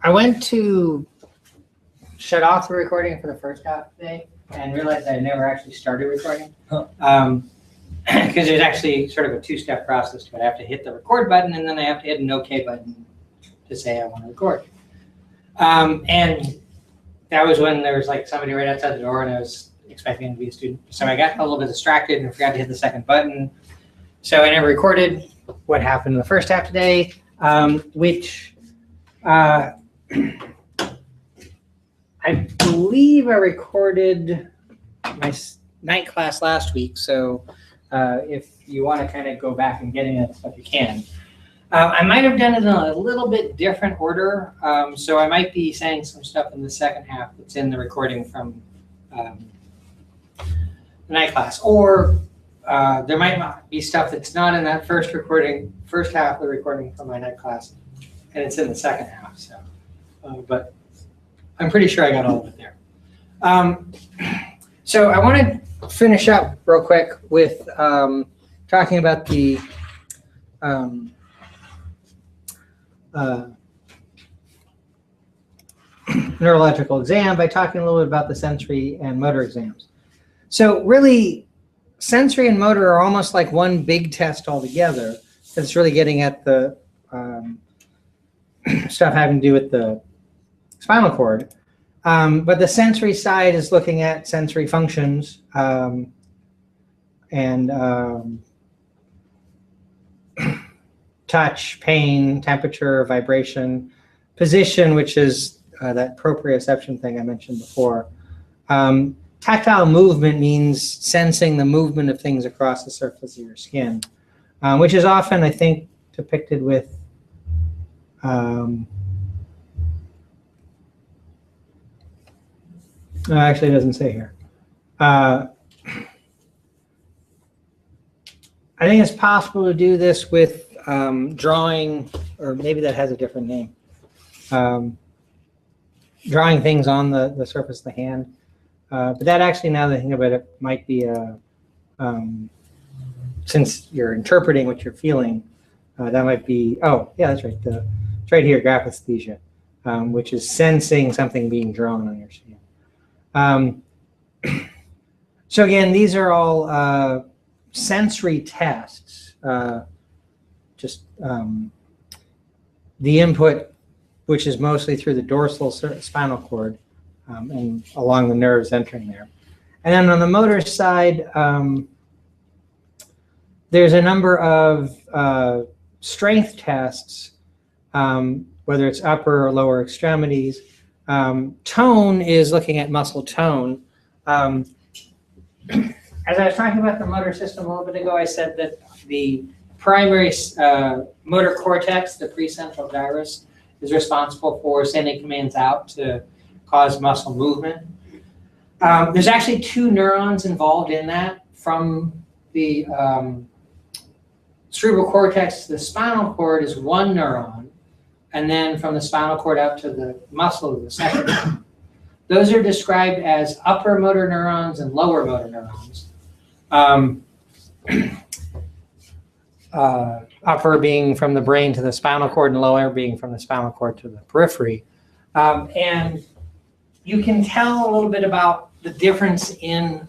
I went to shut off the recording for the first half today and realized I never actually started recording. Because there's actually sort of a two-step process to it. I have to hit the record button and then I have to hit an OK button to say I want to record. And that was when there was like somebody right outside the door and I was expecting to be a student. So I got a little bit distracted and forgot to hit the second button. So I never recorded what happened in the first half today, which I believe I recorded my night class last week. So if you want to kind of go back and get any of that stuff, you can. I might have done it in a little bit different order. So I might be saying some stuff in the second half that's in the recording from the night class. Or there might not be stuff that's not in that first half of the recording from my night class, and it's in the second half. So, but I'm pretty sure I got all of it there. So I want to finish up real quick with talking about the neurological exam by talking a little bit about the sensory and motor exams. So really, sensory and motor are almost like one big test altogether. It's really getting at the stuff having to do with the spinal cord. But the sensory side is looking at sensory functions and touch, pain, temperature, vibration, position, which is that proprioception thing I mentioned before. Tactile movement means sensing the movement of things across the surface of your skin, which is often, I think, depicted with no, actually, it doesn't say here. I think it's possible to do this with drawing, or maybe that has a different name. Drawing things on the surface of the hand. But that actually, now that I think about it, might be since you're interpreting what you're feeling, that might be, oh, yeah, that's right. It's right here, graphesthesia, which is sensing something being drawn on your skin. So again, these are all sensory tests, just the input, which is mostly through the dorsal spinal cord and along the nerves entering there. And then on the motor side, there's a number of strength tests, whether it's upper or lower extremities. Tone is looking at muscle tone. As I was talking about the motor system a little bit ago, I said that the primary motor cortex, the precentral gyrus, is responsible for sending commands out to cause muscle movement. There's actually two neurons involved in that, from the cerebral cortex to the spinal cord is one neuron, and then from the spinal cord out to the muscle is the second neuron. Those are described as upper motor neurons and lower motor neurons. Upper being from the brain to the spinal cord and lower being from the spinal cord to the periphery. And you can tell a little bit about the difference in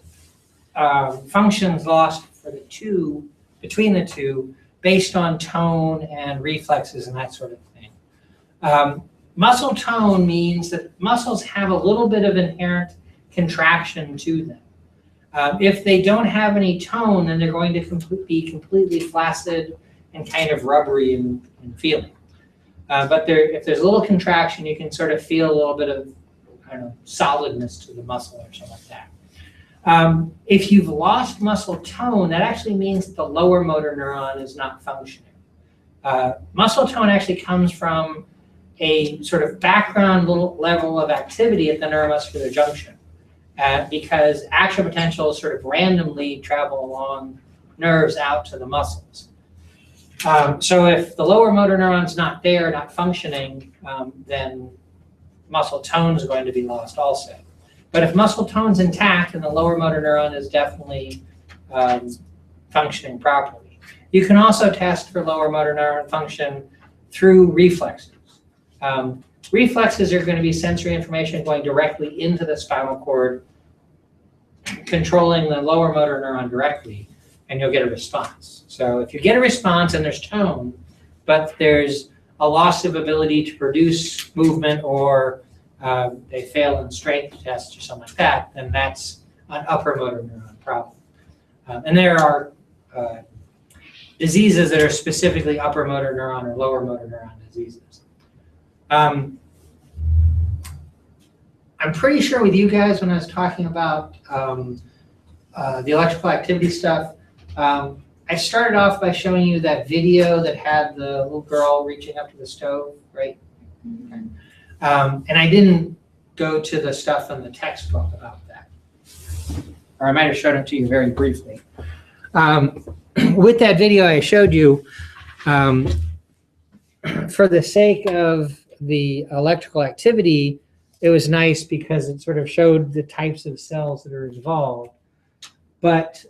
functions lost for the two, between the two, based on tone and reflexes and that sort of thing. Muscle tone means that muscles have a little bit of inherent contraction to them. If they don't have any tone, then they're going to be completely flaccid and kind of rubbery in feeling. But if there's a little contraction, you can sort of feel a little bit of, I don't know, solidness to the muscle or something like that. If you've lost muscle tone, that actually means that the lower motor neuron is not functioning. Muscle tone actually comes from a sort of background level of activity at the neuromuscular junction, because action potentials sort of randomly travel along nerves out to the muscles. So if the lower motor neuron's not there, not functioning, then muscle tone is going to be lost also. But if muscle tone's intact, then the lower motor neuron is definitely functioning properly. You can also test for lower motor neuron function through reflexes. reflexes are going to be sensory information going directly into the spinal cord, controlling the lower motor neuron directly, and you'll get a response. So if you get a response and there's tone, but there's a loss of ability to produce movement, or they fail in strength tests or something like that, then that's an upper motor neuron problem. And there are diseases that are specifically upper motor neuron or lower motor neuron diseases. I'm pretty sure with you guys when I was talking about the electrical activity stuff, I started off by showing you that video that had the little girl reaching up to the stove, right? Okay. And I didn't go to the stuff in the textbook about that. Or I might have showed it to you very briefly. With that video I showed you, for the sake of the electrical activity, it was nice because it sort of showed the types of cells that are involved. But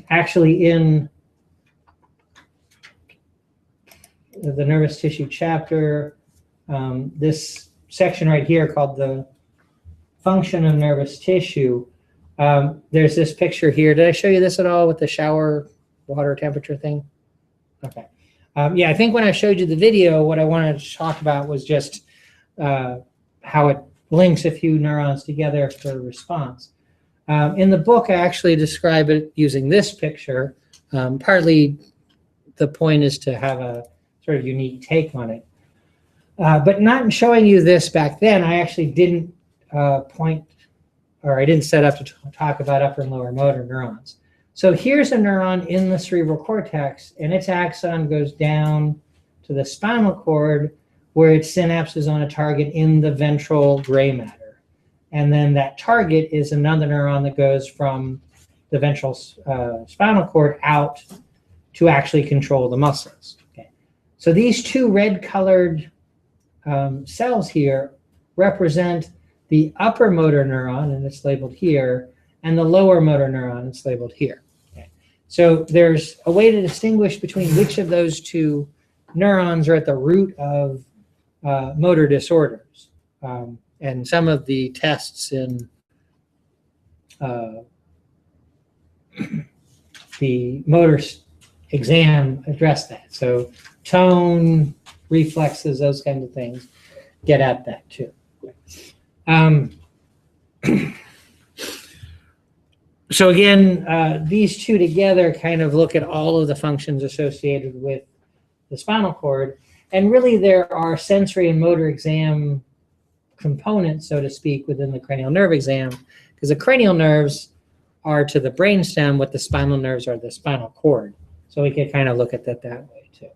actually in the nervous tissue chapter, this section right here called the function of nervous tissue, there's this picture here. Did I show you this at all with the shower water temperature thing? Okay. Yeah, I think when I showed you the video, what I wanted to talk about was just how it links a few neurons together for a response. In the book, I actually describe it using this picture. Partly the point is to have a sort of unique take on it. But not in showing you this back then, I actually didn't I didn't set up to talk about upper and lower motor neurons. So here's a neuron in the cerebral cortex, and its axon goes down to the spinal cord where its synapse is on a target in the ventral gray matter. And then that target is another neuron that goes from the ventral spinal cord out to actually control the muscles. Okay. So these two red-colored cells here represent the upper motor neuron, and it's labeled here, and the lower motor neuron, it's labeled here. Okay. So there's a way to distinguish between which of those two neurons are at the root of motor disorders. And some of the tests in the motor exam address that. So tone, reflexes, those kinds of things get at that too. So again, these two together kind of look at all of the functions associated with the spinal cord. And really there are sensory and motor exam components, so to speak, within the cranial nerve exam, because the cranial nerves are to the brainstem what the spinal nerves are to the spinal cord. So we can kind of look at that way too.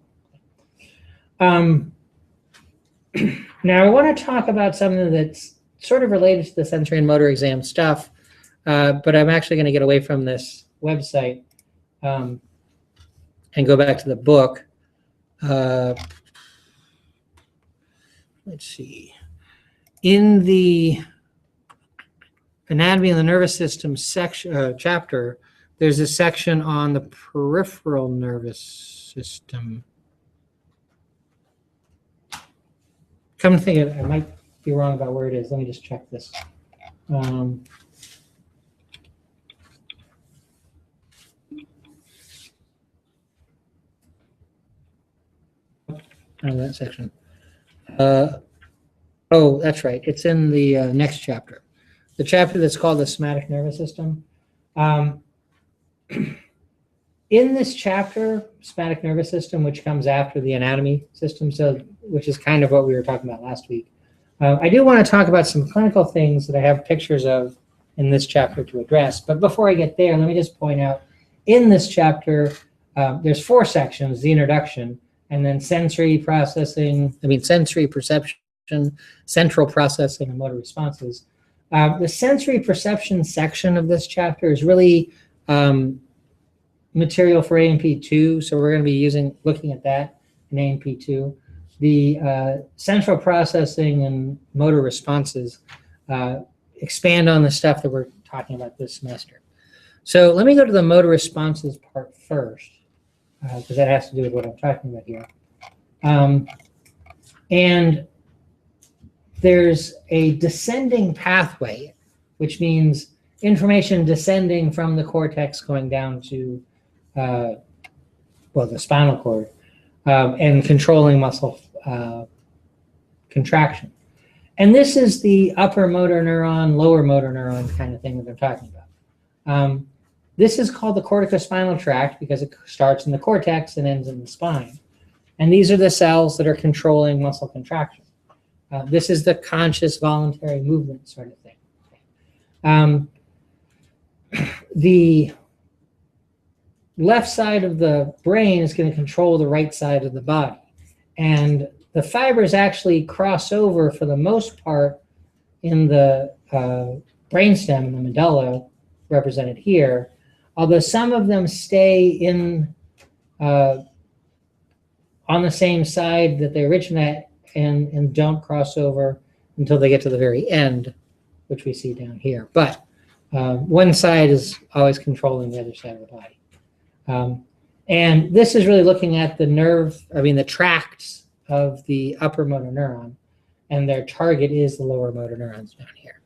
Now I want to talk about something that's sort of related to the sensory and motor exam stuff, but I'm actually going to get away from this website and go back to the book. Let's see. In the anatomy of the nervous system section chapter, there's a section on the peripheral nervous system. Come to think of it, I might be wrong about where it is. Let me just check this. That section. Oh, that's right. It's in the next chapter. The chapter that's called the somatic nervous system. In this chapter, somatic nervous system, which comes after the anatomy system, so which is kind of what we were talking about last week, I do want to talk about some clinical things that I have pictures of in this chapter to address. But before I get there, let me just point out, in this chapter, there's 4 sections: the introduction, and then sensory perception, central processing, and motor responses. The sensory perception section of this chapter is really material for A&P2, so we're going to be looking at that in A&P2. The central processing and motor responses expand on the stuff that we're talking about this semester. So let me go to the motor responses part first, because that has to do with what I'm talking about here. And there's a descending pathway, which means information descending from the cortex going down to, well, the spinal cord, and controlling muscle contraction. And this is the upper motor neuron, lower motor neuron kind of thing that they're talking about. This is called the corticospinal tract because it starts in the cortex and ends in the spine. And these are the cells that are controlling muscle contraction. This is the conscious voluntary movement sort of thing. The left side of the brain is going to control the right side of the body. And the fibers actually cross over for the most part in the brainstem, in the medulla, represented here, although some of them stay in on the same side that they originate and don't cross over until they get to the very end, which we see down here. But one side is always controlling the other side of the body. And this is really looking at the tracts of the upper motor neuron, and their target is the lower motor neurons down here.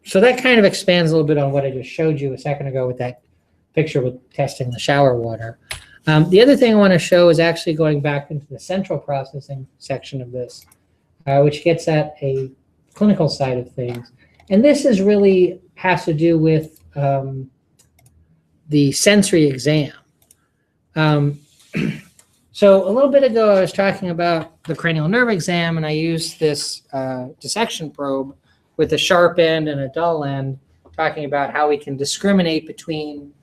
So that kind of expands a little bit on what I just showed you a second ago with that picture with testing the shower water. The other thing I want to show is actually going back into the central processing section of this, which gets at a clinical side of things. And this is really has to do with the sensory exam. So a little bit ago, I was talking about the cranial nerve exam, and I used this dissection probe with a sharp end and a dull end, talking about how we can discriminate between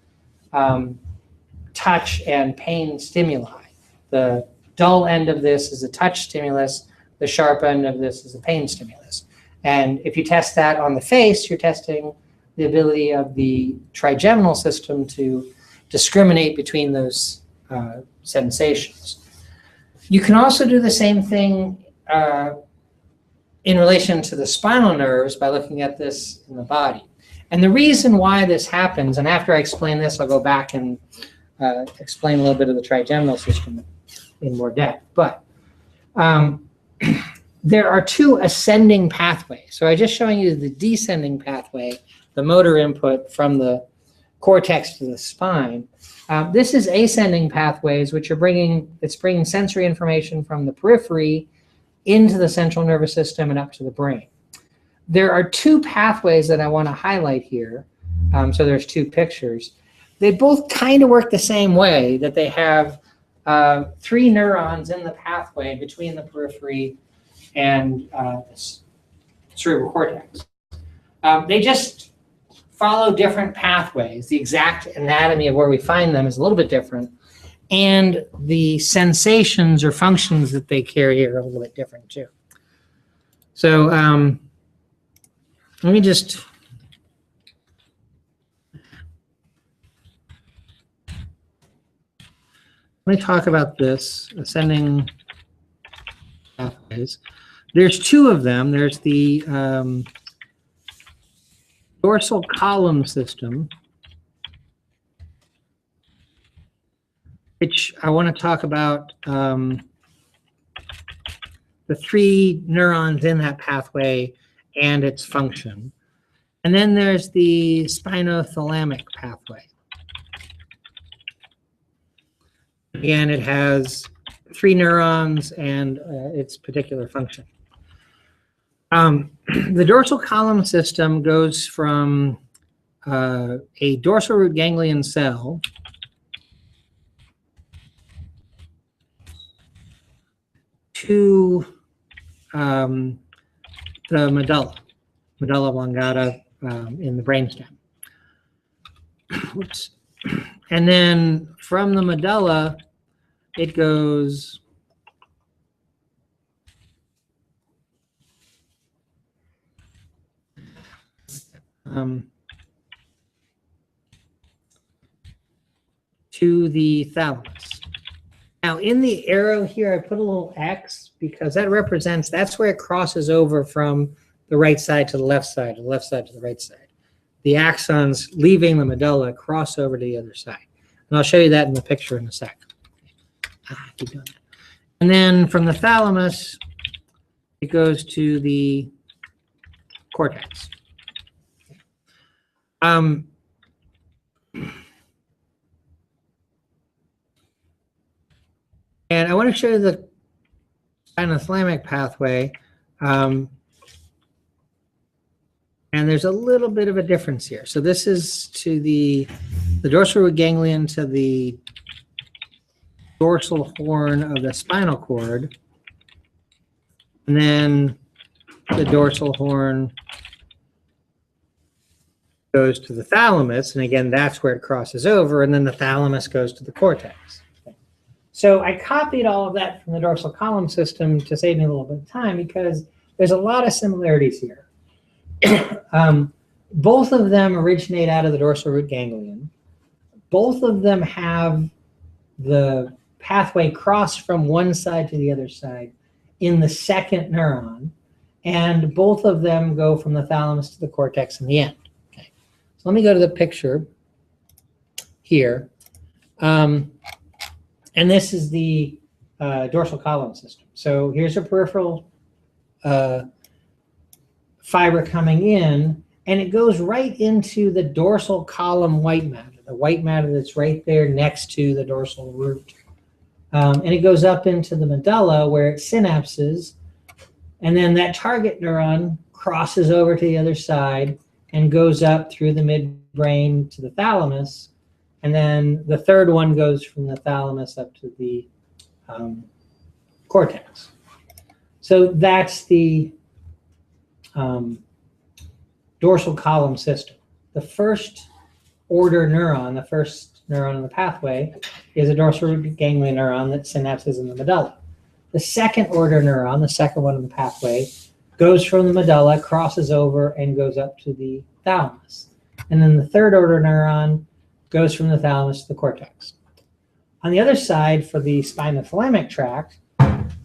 touch and pain stimuli. The dull end of this is a touch stimulus. The sharp end of this is a pain stimulus. And if you test that on the face, you're testing the ability of the trigeminal system to discriminate between those sensations. You can also do the same thing in relation to the spinal nerves by looking at this in the body. And the reason why this happens, and after I explain this, I'll go back and explain a little bit of the trigeminal system in more depth. But there are two ascending pathways. So I'm just showing you the descending pathway, the motor input from the cortex to the spine. This is ascending pathways, which are bringing sensory information from the periphery into the central nervous system and up to the brain. There are two pathways that I want to highlight here. So there's two pictures. They both kind of work the same way, that they have 3 neurons in the pathway between the periphery and cerebral cortex. They just follow different pathways. The exact anatomy of where we find them is a little bit different, and the sensations or functions that they carry are a little bit different too. So let me talk about this ascending pathways. There's 2 of them. There's the dorsal column system, which I want to talk about the 3 neurons in that pathway and its function. And then there's the spinothalamic pathway. Again, it has 3 neurons and its particular function. The dorsal column system goes from a dorsal root ganglion cell to the medulla oblongata in the brainstem. Whoops. And then from the medulla, it goes to the thalamus. Now, in the arrow here, I put a little X because that represents, that's where it crosses over from the right side to the left side, to the left side to the right side. The axons leaving the medulla cross over to the other side. And I'll show you that in the picture in a sec. Keep doing that. And then from the thalamus, it goes to the cortex. And I want to show you the spinothalamic pathway. And there's a little bit of a difference here. So this is to the dorsal root ganglion to the dorsal horn of the spinal cord. And then the dorsal horn goes to the thalamus. And again, that's where it crosses over. And then the thalamus goes to the cortex. So I copied all of that from the dorsal column system to save me a little bit of time because there's a lot of similarities here. Both of them originate out of the dorsal root ganglion. Both of them have the pathway cross from one side to the other side in the second neuron, and both of them go from the thalamus to the cortex in the end. Okay. So let me go to the picture here. And this is the dorsal column system. So here's a peripheral fiber coming in, and it goes right into the dorsal column white matter, the white matter that's right there next to the dorsal root. And it goes up into the medulla where it synapses, and then that target neuron crosses over to the other side and goes up through the midbrain to the thalamus, and then the third one goes from the thalamus up to the cortex. So that's the dorsal column system. The first order neuron, the first neuron in the pathway, is a dorsal root ganglion neuron that synapses in the medulla. The second order neuron, the second one in the pathway, goes from the medulla, crosses over, and goes up to the thalamus. And then the third order neuron goes from the thalamus to the cortex. On the other side, for the spinothalamic tract,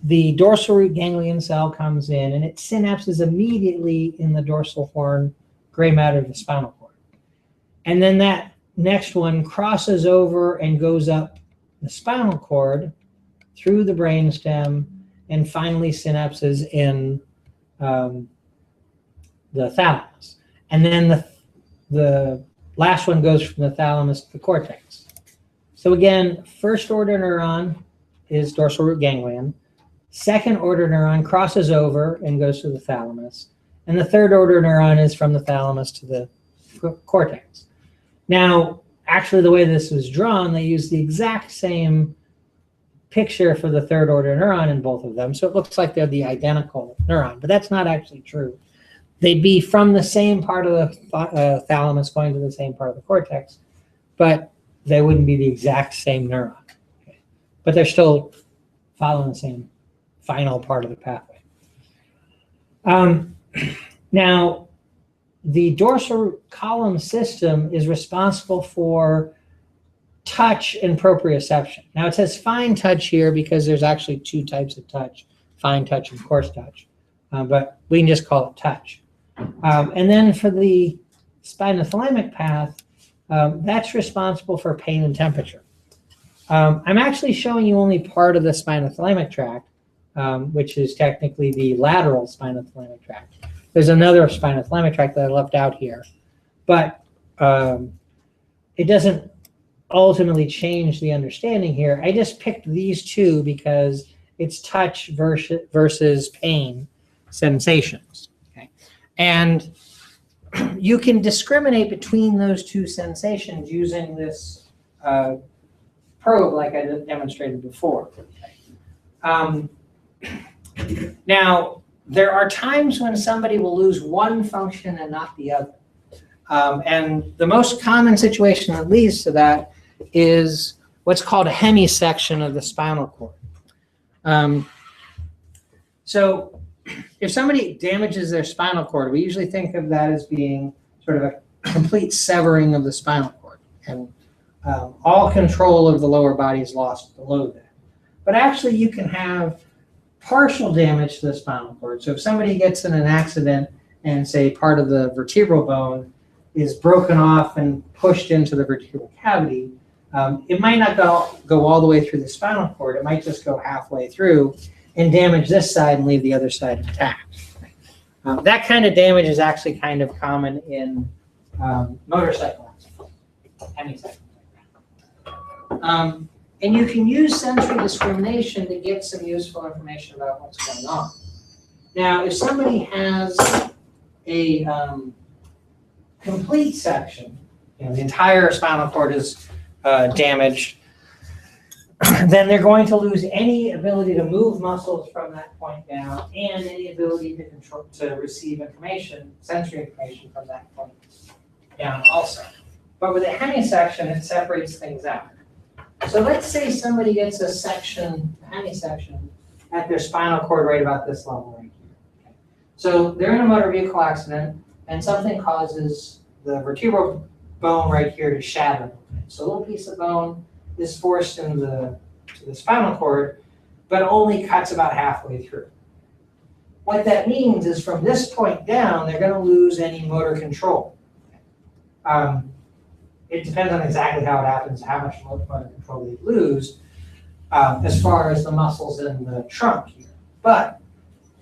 the dorsal root ganglion cell comes in and it synapses immediately in the dorsal horn gray matter of the spinal cord. And then that next one crosses over and goes up the spinal cord through the brainstem and finally synapses in the thalamus. And then the last one goes from the thalamus to the cortex. So again, first order neuron is dorsal root ganglion. Second order neuron crosses over and goes to the thalamus. And the third order neuron is from the thalamus to the cortex. Now, actually the way this was drawn, they used the exact same picture for the third order neuron in both of them. So it looks like they're the identical neuron, but that's not actually true. They'd be from the same part of the thalamus going to the same part of the cortex, but they wouldn't be the exact same neuron. Okay. But they're still following the same final part of the pathway. Now, the dorsal column system is responsible for touch and proprioception. Now it says fine touch here because there's actually two types of touch, fine touch and coarse touch, but we can just call it touch. And then for the spinothalamic path, that's responsible for pain and temperature. I'm actually showing you only part of the spinothalamic tract, which is technically the lateral spinothalamic tract. There's another spinothalamic tract that I left out here, but it doesn't ultimately change the understanding here. I just picked these two because it's touch versus pain sensations. Okay? And you can discriminate between those two sensations using this probe like I demonstrated before. Now, there are times when somebody will lose one function and not the other. And the most common situation that leads to that is what's called a hemisection of the spinal cord. So if somebody damages their spinal cord, we usually think of that as being sort of a complete severing of the spinal cord. And all control of the lower body is lost below that. But actually you can have partial damage to the spinal cord. So if somebody gets in an accident and say part of the vertebral bone is broken off and pushed into the vertebral cavity, It might not go all the way through the spinal cord. It might just go halfway through and damage this side and leave the other side intact. That kind of damage is actually kind of common in motorcycle accidents, hemicycle. And you can use sensory discrimination to get some useful information about what's going on. Now, if somebody has a complete section, the entire spinal cord is damaged, then they're going to lose any ability to move muscles from that point down and any ability to receive information, sensory information from that point down also. But with a hemisection, it separates things out. So let's say somebody gets a hemisection at their spinal cord right about this level right here. Okay. So they're in a motor vehicle accident and something causes the vertebral bone right here to shatter. So a little piece of bone is forced into the spinal cord, but only cuts about halfway through. What that means is from this point down, they're going to lose any motor control. It depends on exactly how it happens, how much motor control they lose, as far as the muscles in the trunk here. But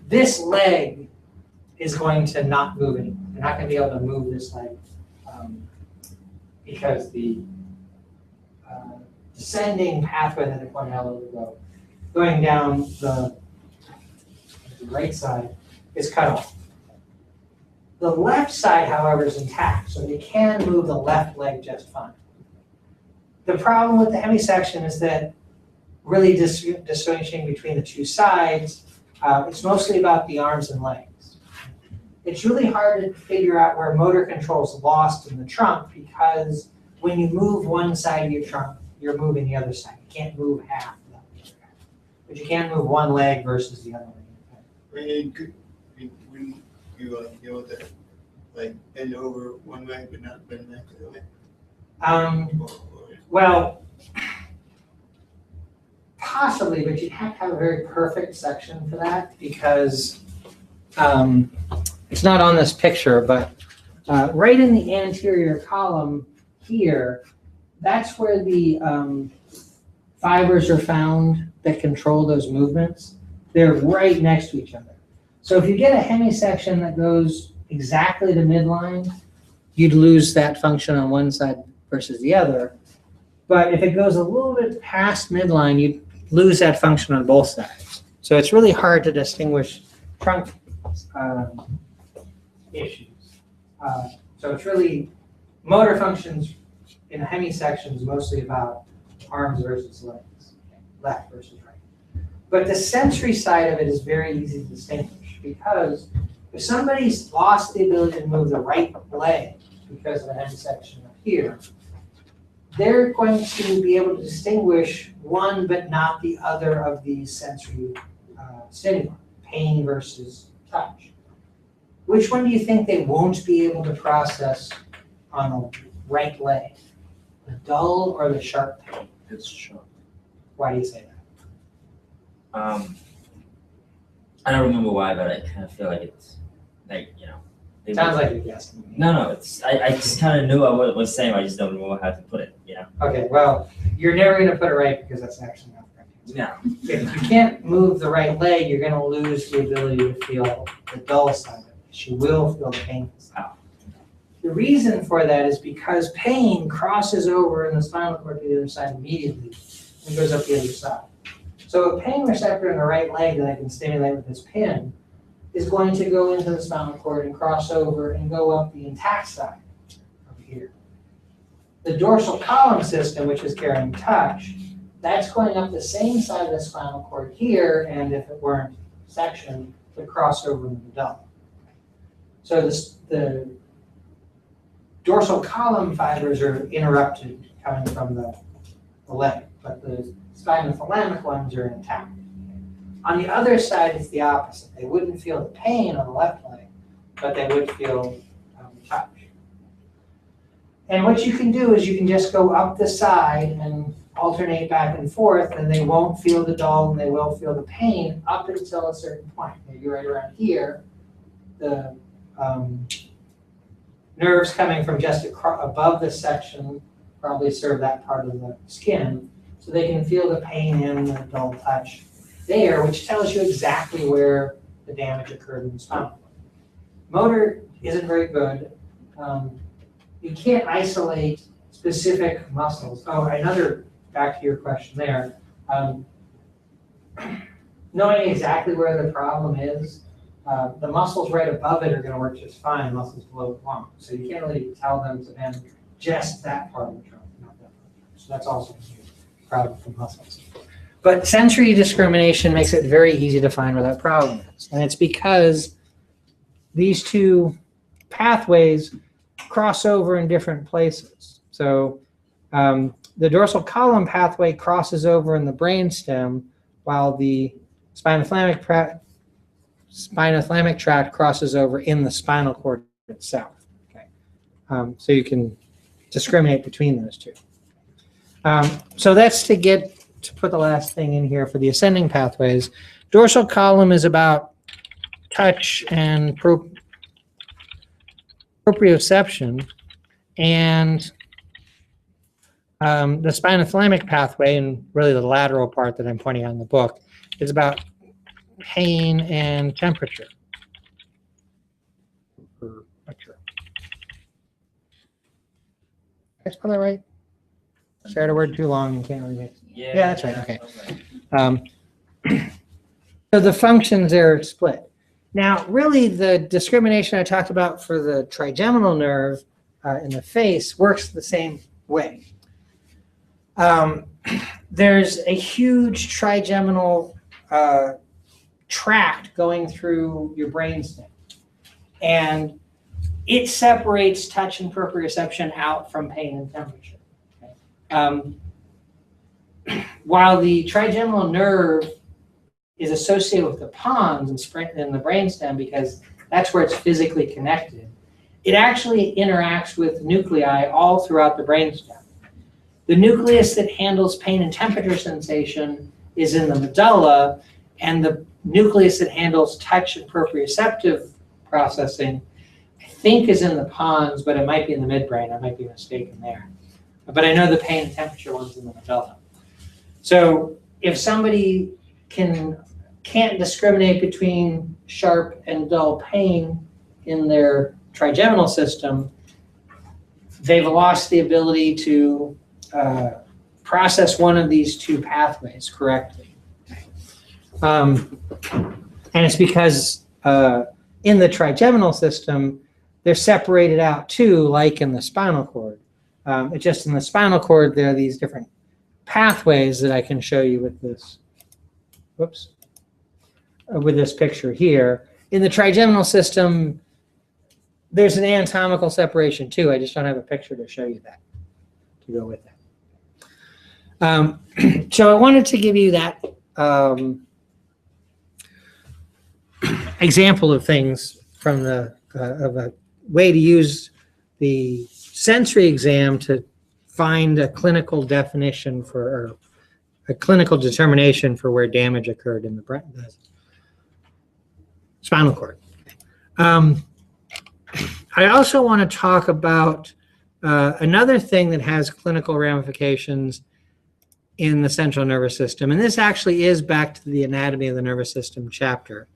this leg is going to not move anymore. They're not going to be able to move this leg because the descending pathway that I pointed out a little ago, going down the right side, is cut off. The left side, however, is intact, so they can move the left leg just fine. The problem with the hemisection is that really distinguishing between the two sides, it's mostly about the arms and legs. It's really hard to figure out where motor control is lost in the trunk because when you move one side of your trunk, you're moving the other side. You can't move half of the other half. But you can move one leg versus the other leg. When you deal with it, like bend over one leg but not bend back the other way? Well, possibly, but you'd have to have a very perfect section for that because it's not on this picture, but right in the anterior column here, that's where the fibers are found that control those movements. They're right next to each other. So if you get a hemisection that goes exactly to midline, you'd lose that function on one side versus the other. But if it goes a little bit past midline, you'd lose that function on both sides. So it's really hard to distinguish trunk issues. So it's really motor functions in a hemisection is mostly about arms versus legs, left versus right. But the sensory side of it is very easy to distinguish because if somebody's lost the ability to move the right leg because of a hemisection up here, they're going to be able to distinguish one but not the other of these sensory stimuli, pain versus touch. Which one do you think they won't be able to process on the right leg? The dull or the sharp pain? It's sharp. Why do you say that? I don't remember why, but I kind of feel like it's like, It sounds like you're guessing. No, it's I just kind of knew what it was saying. I just don't remember how to put it. Okay, well, you're never going to put it right because that's actually not correct. Yeah. If you can't move the right leg, you're going to lose the ability to feel the dull side of it. You will feel the painful side. The reason for that is because pain crosses over in the spinal cord to the other side immediately and goes up the other side. So a pain receptor in the right leg that I can stimulate with this pin is going to go into the spinal cord and cross over and go up the intact side over here. The dorsal column system, which is carrying touch, that's going up the same side of the spinal cord here, and if it weren't sectioned, would cross over into the dull. So the dorsal column fibers are interrupted coming from the leg, but the spinothalamic ones are intact. On the other side, it's the opposite. They wouldn't feel the pain on the left leg, but they would feel touch. And what you can do is you can just go up the side and alternate back and forth, and they won't feel the dull and they will feel the pain up until a certain point. Maybe right around here, the nerves coming from just above the section probably serve that part of the skin, so they can feel the pain in the dull touch there, which tells you exactly where the damage occurred in the spinal cord. Motor isn't very good. You can't isolate specific muscles. Oh, back to your question there. Knowing exactly where the problem is, the muscles right above it are going to work just fine, muscles below it won't. So you can't really tell them to bend just that part of the trunk, not that part. So that's also a problem for muscles. But sensory discrimination makes it very easy to find where that problem is. And it's because these two pathways cross over in different places. So the dorsal column pathway crosses over in the brainstem, while the spinothalamic tract crosses over in the spinal cord itself. Okay. So you can discriminate between those two. So that's to put the last thing in here for the ascending pathways. Dorsal column is about touch and proprioception, and the spinothalamic pathway, and really the lateral part that I'm pointing out in the book, is about pain and temperature. Did I spell that right? Shared a word too long and can't read it. Yeah, that's right. Okay. So the functions are split. Now, really, the discrimination I talked about for the trigeminal nerve in the face works the same way. There's a huge trigeminal tract going through your brainstem, and it separates touch and proprioception out from pain and temperature. While the trigeminal nerve is associated with the pons in the brainstem because that's where it's physically connected, it actually interacts with nuclei all throughout the brainstem. The nucleus that handles pain and temperature sensation is in the medulla, and the nucleus that handles touch and proprioceptive processing, I think, is in the pons, but it might be in the midbrain. I might be mistaken there. But I know the pain and temperature one's in the medulla. So if somebody can't discriminate between sharp and dull pain in their trigeminal system, they've lost the ability to process one of these two pathways correctly. And it's because in the trigeminal system, they're separated out too, like in the spinal cord. It's just in the spinal cord, there are these different pathways that I can show you with this, with this picture here. In the trigeminal system, there's an anatomical separation too. I just don't have a picture to show you that, to go with that. So I wanted to give you that example of things from of a way to use the sensory exam to find a clinical definition or a clinical determination for where damage occurred in the spinal cord. I also want to talk about another thing that has clinical ramifications in the central nervous system, and this actually is back to the anatomy of the nervous system chapter.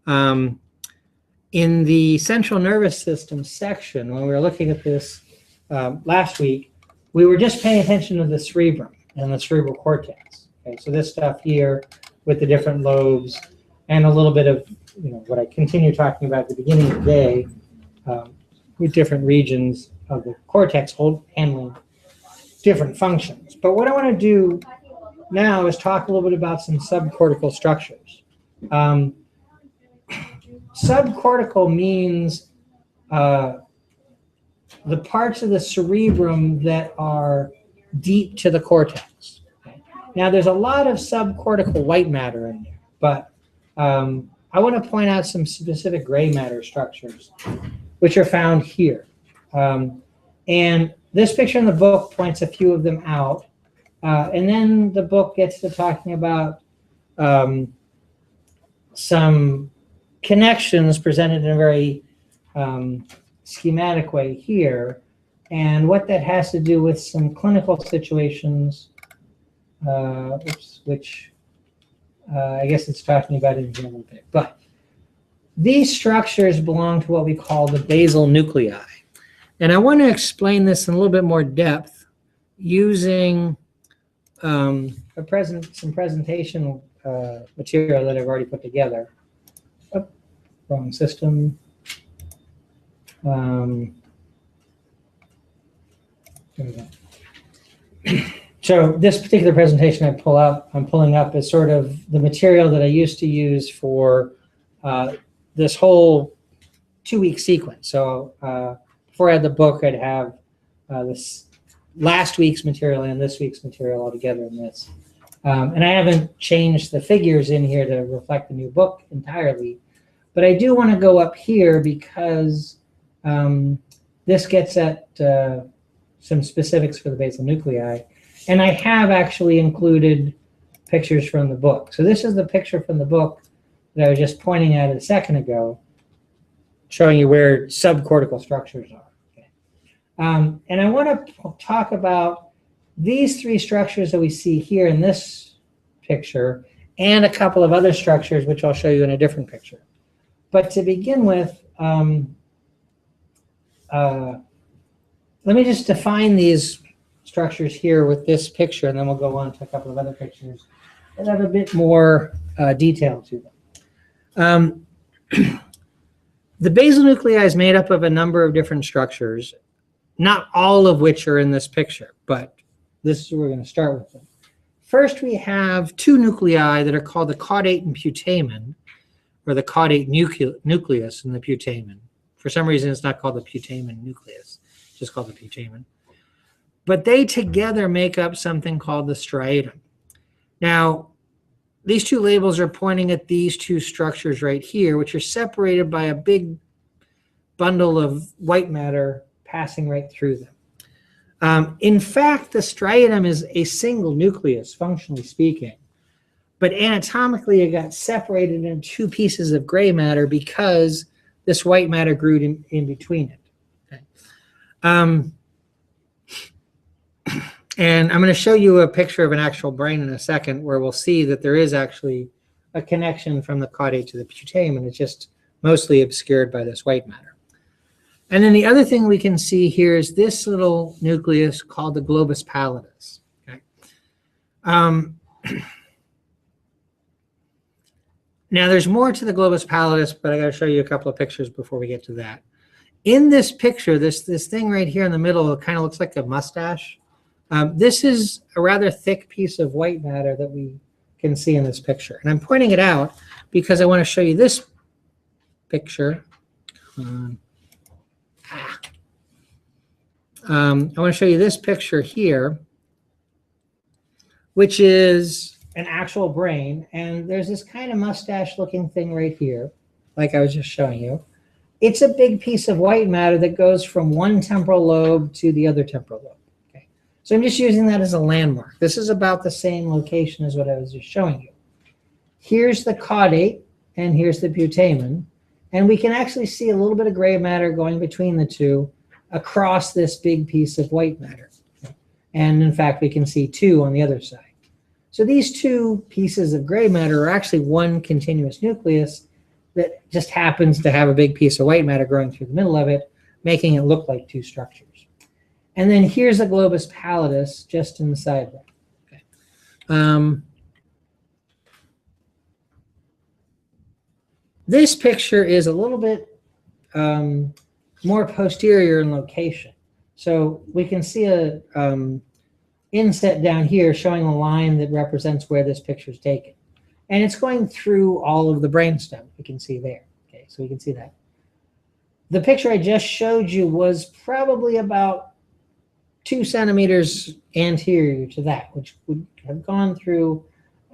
In the central nervous system section, when we were looking at this last week, we were just paying attention to the cerebrum and the cerebral cortex. Okay, so this stuff here with the different lobes and a little bit of what I continue talking about at the beginning of the day with different regions of the cortex handling different functions. But what I want to do now is talk a little bit about some subcortical structures. Subcortical means the parts of the cerebrum that are deep to the cortex. Okay? Now, there's a lot of subcortical white matter in there, but I want to point out some specific gray matter structures, which are found here. And this picture in the book points a few of them out. And then the book gets to talking about some connections presented in a very schematic way here. and what that has to do with some clinical situations, which I guess it's talking about in here a little bit. But these structures belong to what we call the basal nuclei. And I want to explain this in a little bit more depth using some presentation material that I've already put together. Oh, wrong system. There we go. So this particular presentation I'm pulling up is sort of the material that I used to use for this whole 2-week sequence. So before I had the book, I'd have this last week's material and this week's material all together in this. And I haven't changed the figures in here to reflect the new book entirely, but I do want to go up here because this gets at some specifics for the basal nuclei. And I have actually included pictures from the book. So this is the picture from the book that I was just pointing at a second ago, showing you where subcortical structures are. Okay. And I want to talk about these 3 structures that we see here in this picture and a couple of other structures, which I'll show you in a different picture. But to begin with, let me just define these structures here with this picture, and then we'll go on to a couple of other pictures that have a bit more detail to them. The basal nuclei is made up of a number of different structures, not all of which are in this picture, but this is where we're going to start with them. First, we have 2 nuclei that are called the caudate and putamen, or the caudate nucleus and the putamen. For some reason, it's not called the putamen nucleus, it's just called the putamen. But they together make up something called the striatum. Now, these 2 labels are pointing at these 2 structures right here, which are separated by a big bundle of white matter passing right through them. In fact, the striatum is a single nucleus, functionally speaking. But anatomically, it got separated into 2 pieces of gray matter because this white matter grew in between it. Okay. And I'm going to show you a picture of an actual brain in a second where we'll see that there is actually a connection from the caudate to the putamen. It's just mostly obscured by this white matter. And then the other thing we can see here is this little nucleus called the globus pallidus. Okay. Now there's more to the globus pallidus, but I got to show you a couple of pictures before we get to that. In this picture, this thing right here in the middle kind of looks like a mustache. This is a rather thick piece of white matter that we can see in this picture. And I'm pointing it out because I want to show you this picture. I want to show you this picture here, which is an actual brain. And there's this kind of mustache looking thing right here, like I was just showing you. It's a big piece of white matter that goes from one temporal lobe to the other temporal lobe. So I'm just using that as a landmark. This is about the same location as what I was just showing you. Here's the caudate, and here's the putamen. And we can actually see a little bit of gray matter going between the 2 across this big piece of white matter. And in fact, we can see 2 on the other side. So these 2 pieces of gray matter are actually one continuous nucleus that just happens to have a big piece of white matter growing through the middle of it, making it look like 2 structures. And then here's a globus pallidus just inside there. Okay. This picture is a little bit more posterior in location. So we can see a inset down here showing a line that represents where this picture is taken. And it's going through all of the brainstem, we can see there. Okay, so we can see that. The picture I just showed you was probably about 2 centimeters anterior to that, which would have gone through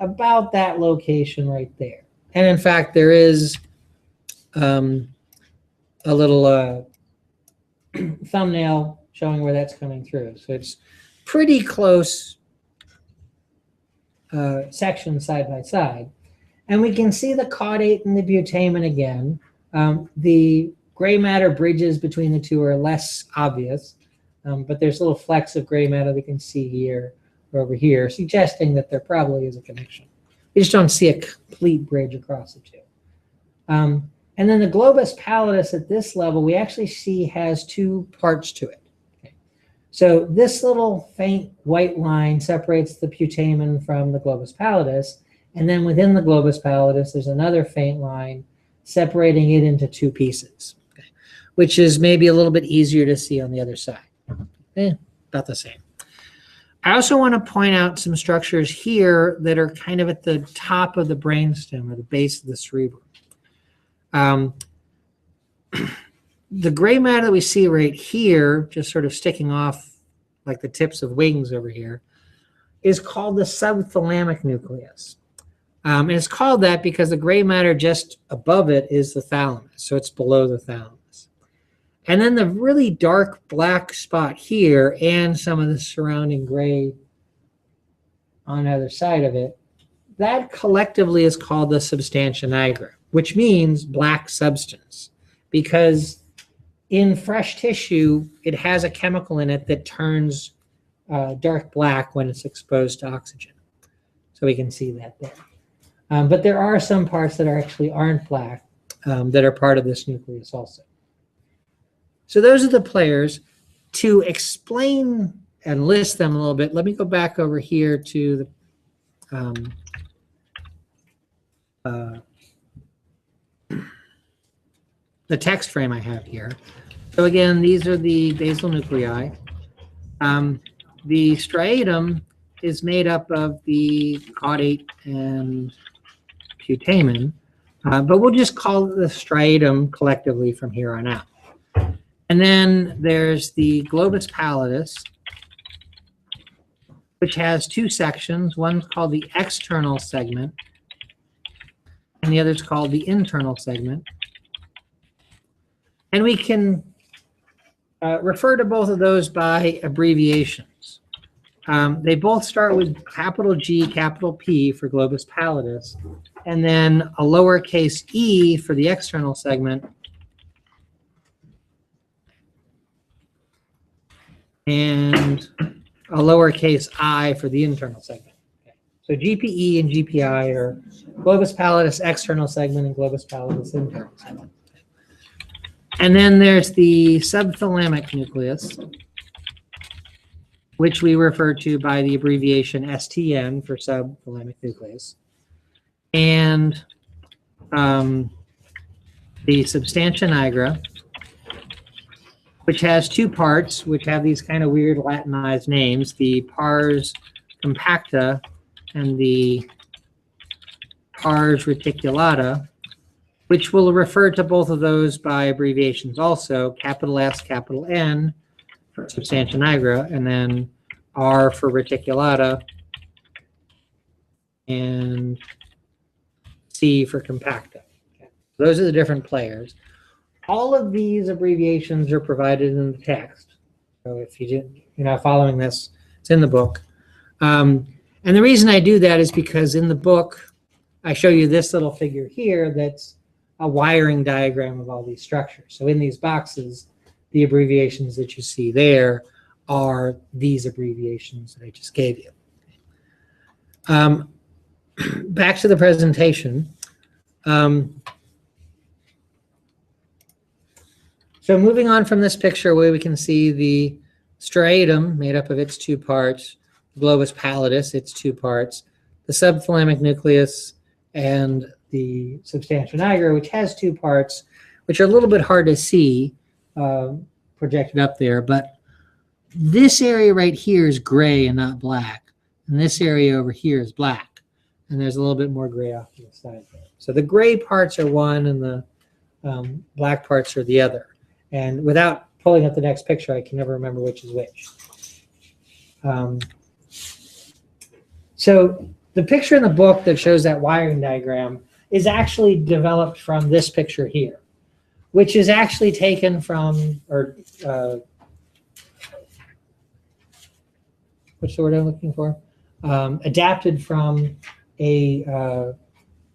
about that location right there. And in fact, there is a little thumbnail showing where that's coming through. So it's pretty close sections side by side. And we can see the caudate and the putamen again. The gray matter bridges between the 2 are less obvious. but there's little flecks of gray matter we can see here or over here, suggesting that there probably is a connection. We just don't see a complete bridge across the two. And then the globus pallidus at this level, we actually see has two parts to it. Okay. So this little faint white line separates the putamen from the globus pallidus, and then within the globus pallidus, there's another faint line separating it into two pieces, okay, which is maybe a little bit easier to see on the other side. About the same. I also want to point out some structures here that are kind of at the top of the brainstem or the base of the cerebrum. The gray matter that we see right here, just sort of sticking off like the tips of wings over here, is called the subthalamic nucleus. And it's called that because the gray matter just above it is the thalamus, so it's below the thalamus. And then the really dark black spot here and some of the surrounding gray on the other side of it, that collectively is called the substantia nigra, which means black substance, because in fresh tissue, it has a chemical in it that turns dark black when it's exposed to oxygen. So we can see that there. But there are some parts that actually aren't black that are part of this nucleus also. So those are the players. To explain and list them a little bit, let me go back over here to the text frame I have here. So again, these are the basal nuclei. The striatum is made up of the caudate and putamen, but we'll just call it the striatum collectively from here on out. And then there's the globus pallidus, which has two sections. One's called the external segment, and the other's called the internal segment. And we can refer to both of those by abbreviations. They both start with capital G, capital P for globus pallidus, and then a lowercase e for the external segment, and a lowercase I for the internal segment. Okay. So GPE and GPI are globus pallidus external segment and globus pallidus internal segment. And then there's the subthalamic nucleus, which we refer to by the abbreviation STN for subthalamic nucleus. And the substantia nigra, which has two parts, which have these kind of weird Latinized names, the pars compacta and the pars reticulata, which will refer to both of those by abbreviations also, capital S, capital N for substantia nigra, and then R for reticulata, and C for compacta. Okay. Those are the different players. All of these abbreviations are provided in the text. So if you're not following this, it's in the book. And the reason I do that is because in the book, I show you this little figure here that's a wiring diagram of all these structures. So in these boxes, the abbreviations that you see there are these abbreviations that I just gave you. Back to the presentation. So moving on from this picture where we can see the striatum made up of its two parts, globus pallidus, its two parts, the subthalamic nucleus, and the substantia nigra, which has two parts, which are a little bit hard to see projected up there, but this area right here is gray and not black, and this area over here is black, and there's a little bit more gray off to the side there. So the gray parts are one and the black parts are the other. And without pulling up the next picture, I can never remember which is which. So the picture in the book that shows that wiring diagram is actually developed from this picture here, which is actually taken from, or what's the word I'm looking for? Adapted from a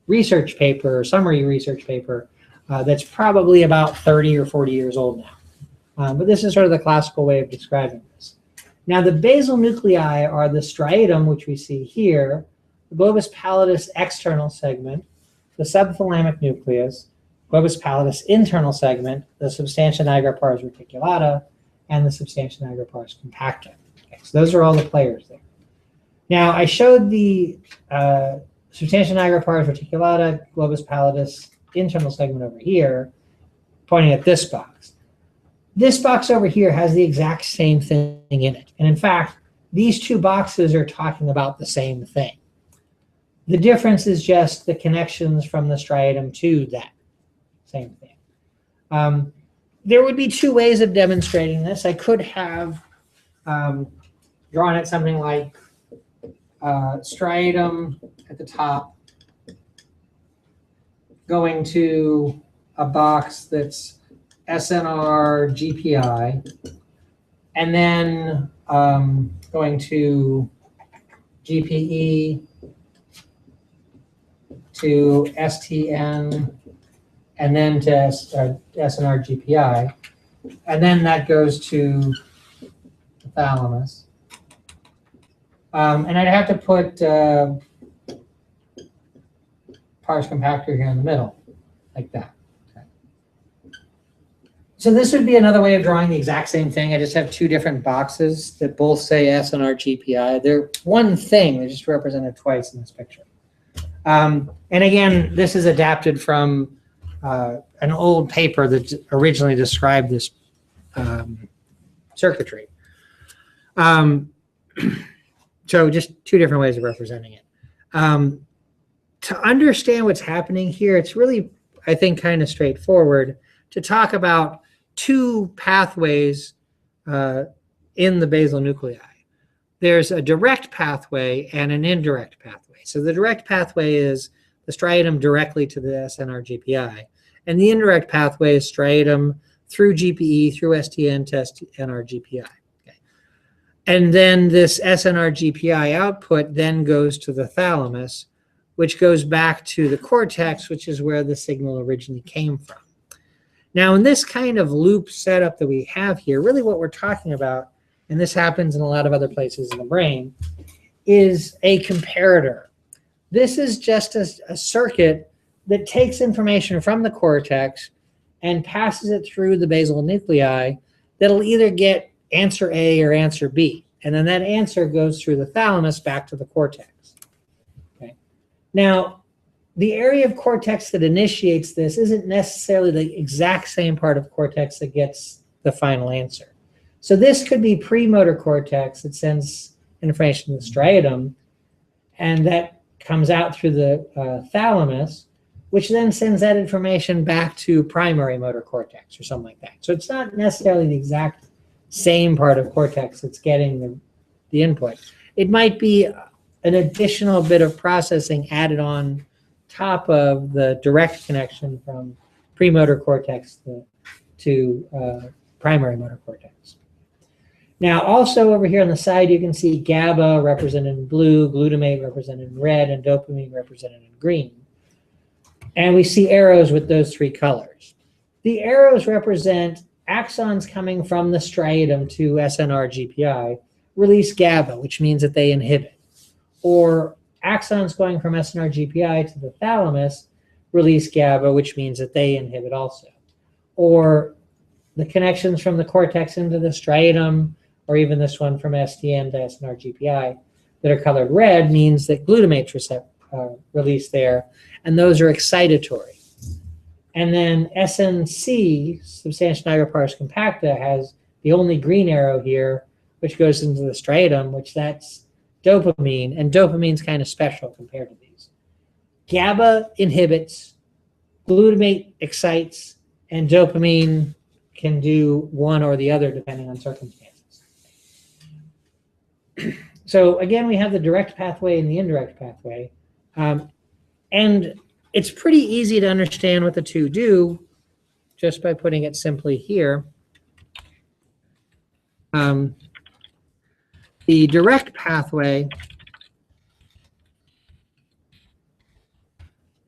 research paper, summary research paper, that's probably about 30 or 40 years old now. But this is sort of the classical way of describing this. Now, the basal nuclei are the striatum, which we see here, the globus pallidus external segment, the subthalamic nucleus, globus pallidus internal segment, the substantia nigra pars reticulata, and the substantia nigra pars compacta. Okay, so those are all the players there. Now, I showed the substantia nigra pars reticulata, globus pallidus internal segment over here, pointing at this box. This box over here has the exact same thing in it. And in fact, these two boxes are talking about the same thing. The difference is just the connections from the striatum to that same thing. There would be two ways of demonstrating this. I could have drawn it something like striatum at the top going to a box that's SNR GPI, and then going to GPE to STN, and then to SNR GPI, and then that goes to the thalamus. And I'd have to put pars compactor here in the middle, like that. So this would be another way of drawing the exact same thing. I just have two different boxes that both say SNR GPI. They're one thing, they're just represented twice in this picture. And again, this is adapted from an old paper that originally described this circuitry. So just two different ways of representing it. To understand what's happening here, it's really, I think, kind of straightforward to talk about two pathways in the basal nuclei. There's a direct pathway and an indirect pathway. So the direct pathway is the striatum directly to the SNR GPI. And the indirect pathway is striatum through GPE, through STN to SNR GPI. Okay. And then this SNR GPI output then goes to the thalamus, which goes back to the cortex, which is where the signal originally came from. Now, in this kind of loop setup that we have here, really what we're talking about, and this happens in a lot of other places in the brain, is a comparator. This is just a circuit that takes information from the cortex and passes it through the basal nuclei that'll either get answer A or answer B. And then that answer goes through the thalamus back to the cortex. Okay. Now, the area of cortex that initiates this isn't necessarily the exact same part of cortex that gets the final answer. So this could be premotor cortex that sends information to the striatum, and that comes out through the thalamus, which then sends that information back to primary motor cortex or something like that. So it's not necessarily the exact same part of cortex that's getting the input. It might be an additional bit of processing added on top of the direct connection from premotor cortex to primary motor cortex. Now, also over here on the side, you can see GABA represented in blue, glutamate represented in red, and dopamine represented in green. And we see arrows with those three colors. The arrows represent axons coming from the striatum to SNR GPI, release GABA, which means that they inhibit. Or axons going from SNR GPI to the thalamus release GABA, which means that they inhibit also. Or the connections from the cortex into the striatum, or even this one from STN to SNR GPI that are colored red means that glutamate's released there, and those are excitatory. And then SNC, substantia nigra pars compacta, has the only green arrow here, which goes into the striatum, which that's dopamine, and dopamine's kind of special compared to these. GABA inhibits, glutamate excites, and dopamine can do one or the other depending on circumstances. So again, we have the direct pathway and the indirect pathway. And it's pretty easy to understand what the two do just by putting it simply here. The direct pathway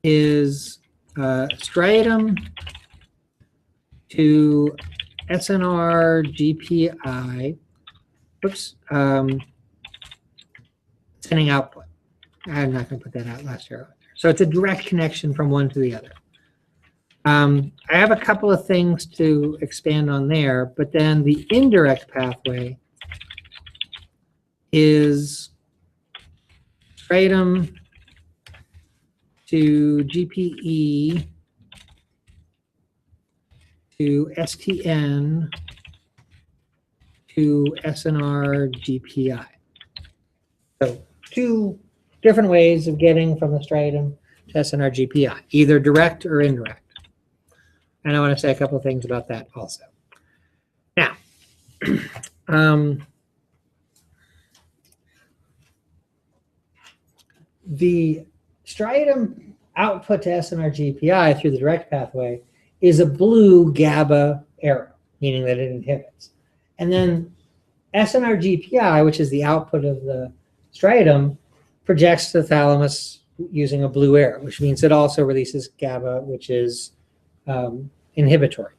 is striatum to SNR GPI, oops, sending output. I'm not going to put that out last arrow. So it's a direct connection from one to the other. I have a couple of things to expand on there, but then the indirect pathway is striatum to GPE to STN to SNR GPI. So two different ways of getting from the striatum to SNR GPI, either direct or indirect. And I want to say a couple of things about that also. Now, the striatum output to SNR GPI through the direct pathway is a blue GABA arrow, meaning that it inhibits. And then SNR GPI, which is the output of the striatum, projects to the thalamus using a blue arrow, which means it also releases GABA, which is inhibitory.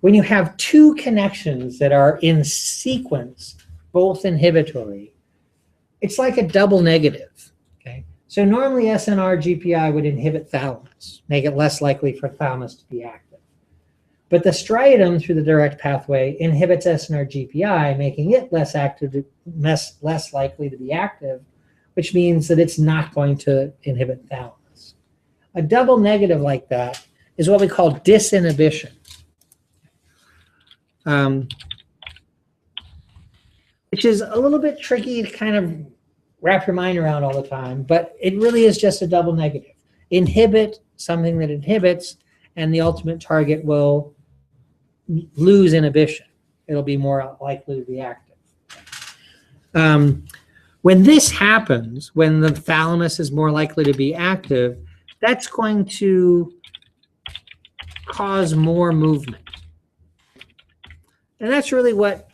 When you have two connections that are in sequence, both inhibitory, it's like a double negative. Okay, so normally SNR GPI would inhibit thalamus, make it less likely for thalamus to be active. But the striatum through the direct pathway inhibits SNR GPI, making it less likely to be active, which means that it's not going to inhibit thalamus. A double negative like that is what we call disinhibition. Which is a little bit tricky to kind of wrap your mind around all the time, but it really is just a double negative. Inhibit something that inhibits, and the ultimate target will lose inhibition. It'll be more likely to be active. When this happens, when the thalamus is more likely to be active, that's going to cause more movement. And that's really what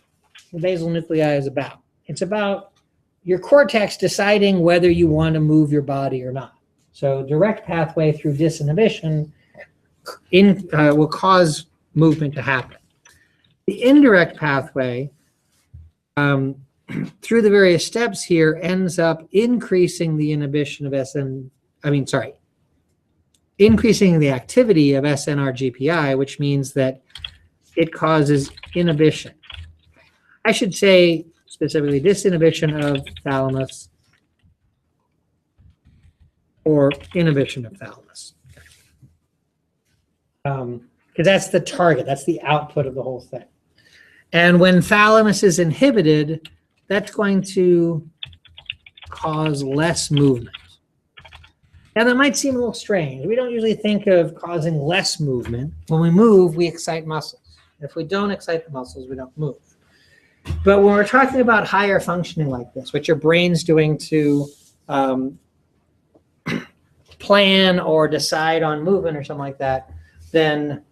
the basal nuclei is about. It's about your cortex deciding whether you want to move your body or not. So direct pathway through disinhibition will cause movement to happen. The indirect pathway through the various steps here ends up increasing the inhibition of increasing the activity of SNR GPI, which means that it causes inhibition. I should say specifically disinhibition of thalamus or inhibition of thalamus. Because that's the target, that's the output of the whole thing. And when thalamus is inhibited, that's going to cause less movement. Now that might seem a little strange. We don't usually think of causing less movement. When we move, we excite muscles. If we don't excite the muscles, we don't move. But when we're talking about higher functioning like this, what your brain's doing to plan or decide on movement or something like that, then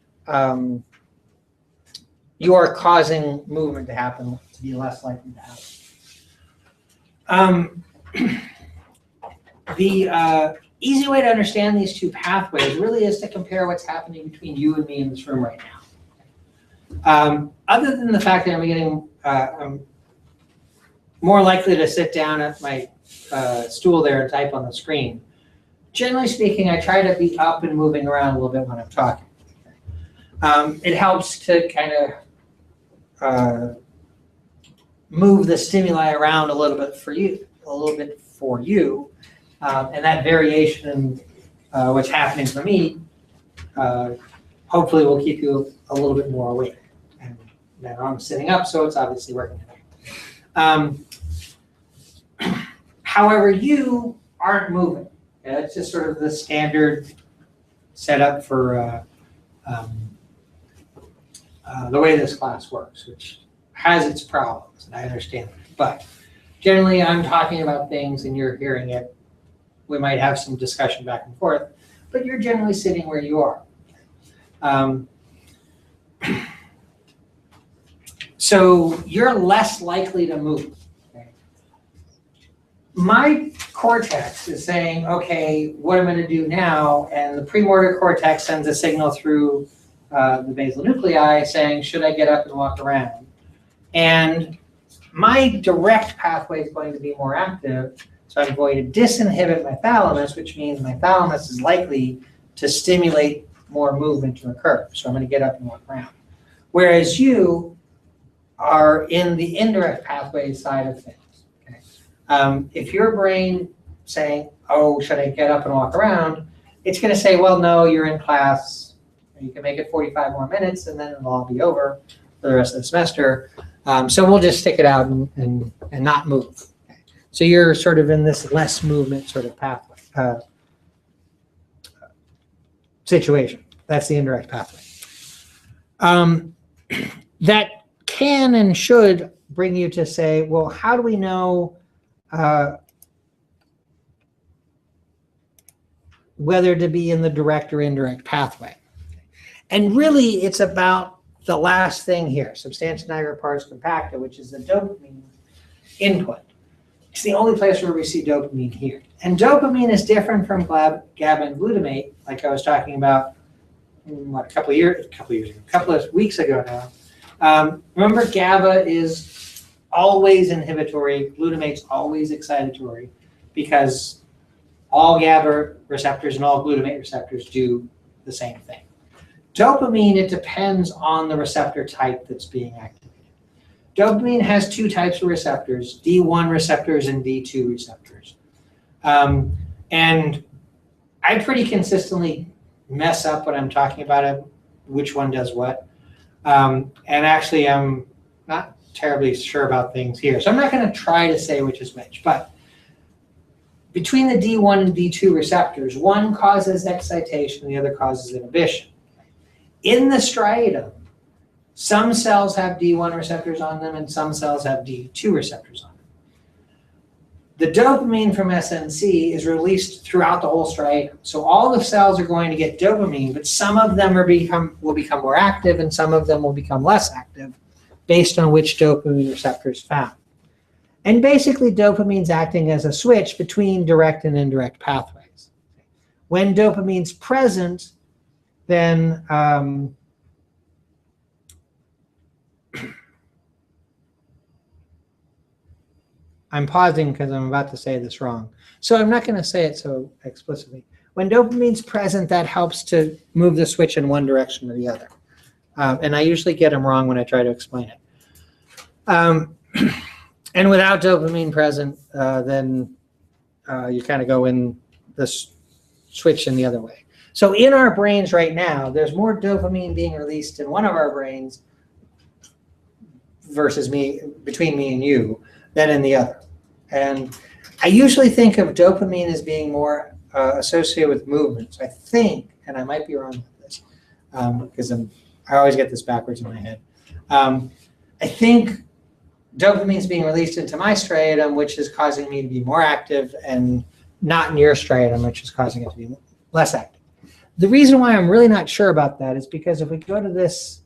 you are causing movement to happen, to be less likely to happen. The easy way to understand these two pathways really is to compare what's happening between you and me in this room right now. Other than the fact that I'm more likely to sit down at my stool there and type on the screen, generally speaking, I try to be up and moving around a little bit when I'm talking. It helps to kind of move the stimuli around a little bit for you, and that variation in what's happening for me hopefully will keep you a little bit more awake. And now I'm sitting up, so it's obviously working. However, you aren't moving. Yeah, it's just sort of the standard setup for the way this class works, which has its problems, and I understand that. But generally, I'm talking about things and you're hearing it. We might have some discussion back and forth, but you're generally sitting where you are. So you're less likely to move. Okay? My cortex is saying, okay, what am I going to do now? And the premotor cortex sends a signal through the basal nuclei saying, should I get up and walk around? And my direct pathway is going to be more active, so I'm going to disinhibit my thalamus, which means my thalamus is likely to stimulate more movement to occur. So I'm going to get up and walk around. Whereas you are in the indirect pathway side of things. Okay? If your brain saying, oh, should I get up and walk around? It's going to say, well, no, you're in class. You can make it 45 more minutes and then it'll all be over for the rest of the semester. So we'll just stick it out and not move. Okay? So you're sort of in this less movement sort of pathway situation. That's the indirect pathway. That can and should bring you to say, well, how do we know whether to be in the direct or indirect pathway? And really, it's about the last thing here, substantia nigra pars compacta, which is the dopamine input. It's the only place where we see dopamine here. And dopamine is different from GABA and glutamate, like I was talking about, a couple of weeks ago now. Remember, GABA is always inhibitory, glutamate's always excitatory, because all GABA receptors and all glutamate receptors do the same thing. Dopamine, it depends on the receptor type that's being activated. Dopamine has two types of receptors, D1 receptors and D2 receptors. And I pretty consistently mess up when I'm talking about it, which one does what. And actually, I'm not terribly sure about things here. So I'm not going to try to say which is which. But between the D1 and D2 receptors, one causes excitation, the other causes inhibition. In the striatum, some cells have D1 receptors on them and some cells have D2 receptors on them. The dopamine from SNC is released throughout the whole striatum. So all the cells are going to get dopamine, but some of them will become more active and some of them will become less active based on which dopamine receptor is found. And basically, dopamine's acting as a switch between direct and indirect pathways. When dopamine's present, then I'm pausing because I'm about to say this wrong. So I'm not going to say it so explicitly. When dopamine's present, that helps to move the switch in one direction or the other. And I usually get them wrong when I try to explain it. And without dopamine present, then you kind of go in this switch in the other way. So in our brains right now, there's more dopamine being released in one of our brains versus between me and you than in the other. And I usually think of dopamine as being more associated with movements. I think, and I might be wrong with this, because I always get this backwards in my head. I think dopamine is being released into my striatum, which is causing me to be more active, and not in your striatum, which is causing it to be less active. The reason why I'm really not sure about that is because if we go to this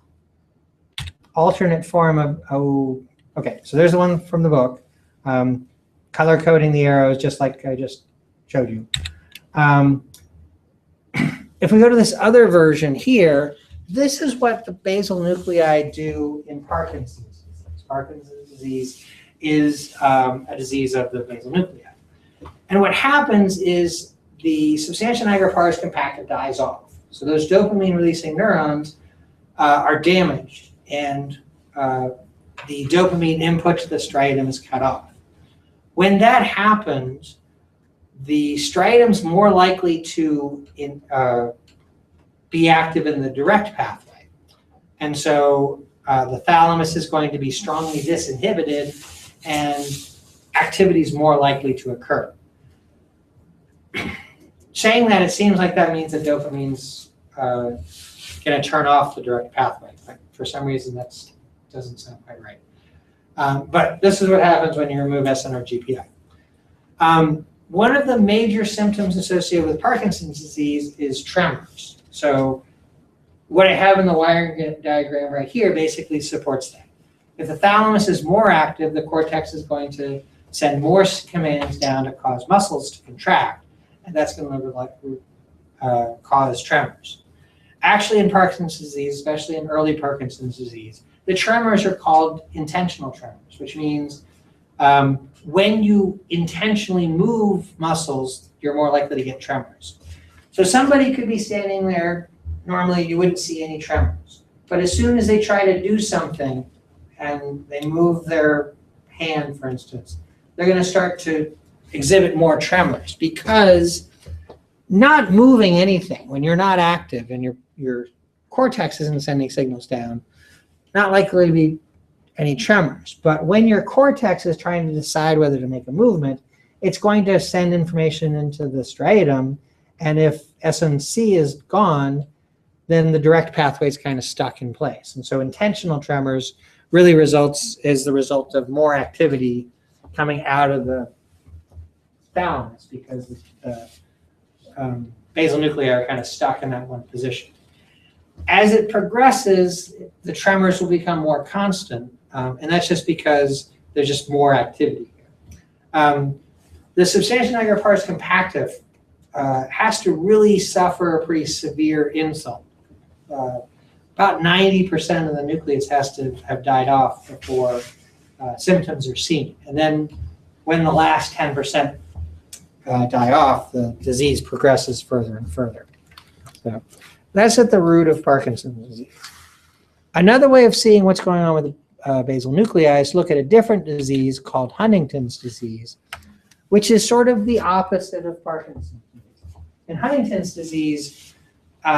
alternate form of, okay, so there's the one from the book, color coding the arrows, just like I just showed you. If we go to this other version here, this is what the basal nuclei do in Parkinson's disease. Parkinson's disease is a disease of the basal nuclei. And what happens is the substantia nigra pars compacta dies off. So those dopamine-releasing neurons are damaged, and the dopamine input to the striatum is cut off. When that happens, the striatum's more likely to be active in the direct pathway. And so the thalamus is going to be strongly disinhibited and activity is more likely to occur. Saying that, it seems like that means that dopamine's going to turn off the direct pathway. But for some reason, that doesn't sound quite right. But this is what happens when you remove SNRGPI. One of the major symptoms associated with Parkinson's disease is tremors. So what I have in the wiring diagram right here basically supports that. If the thalamus is more active, the cortex is going to send more commands down to cause muscles to contract, and that's going to cause tremors. actually in Parkinson's disease, especially in early Parkinson's disease, the tremors are called intentional tremors, which means when you intentionally move muscles, you're more likely to get tremors. So somebody could be standing there, normally you wouldn't see any tremors, but as soon as they try to do something and they move their hand, for instance, they're going to start to exhibit more tremors, because not moving anything when you're not active and your cortex isn't sending signals down, not likely to be any tremors. But when your cortex is trying to decide whether to make a movement, it's going to send information into the striatum, and if SNC is gone, then the direct pathway is kind of stuck in place. And so intentional tremors really is the result of more activity coming out of the thalamus, because the basal nuclei are kind of stuck in that one position. As it progresses, the tremors will become more constant, and that's just because there's just more activity here. The substantia nigra pars compacta has to really suffer a pretty severe insult. About 90% of the nucleus has to have died off before symptoms are seen. And then when the last 10% die off, the disease progresses further and further. So that's at the root of Parkinson's disease. Another way of seeing what's going on with the basal nuclei is look at a different disease called Huntington's disease, which is sort of the opposite of Parkinson's disease. In Huntington's disease,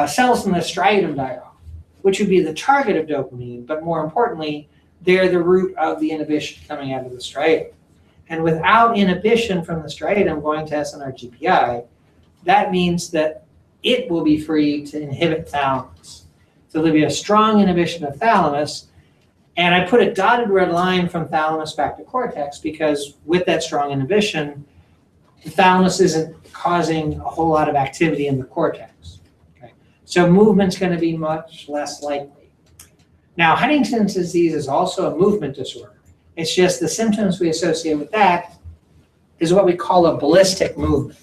cells in the striatum die off, which would be the target of dopamine, but more importantly, they're the root of the inhibition coming out of the striatum. And without inhibition from the striatum going to SNRGPI, that means that it will be free to inhibit thalamus. So there'll be a strong inhibition of thalamus, and I put a dotted red line from thalamus back to cortex because with that strong inhibition, the thalamus isn't causing a whole lot of activity in the cortex. Okay? So movement's going to be much less likely. Now, Huntington's disease is also a movement disorder. It's just the symptoms we associate with that is what we call a ballistic movement.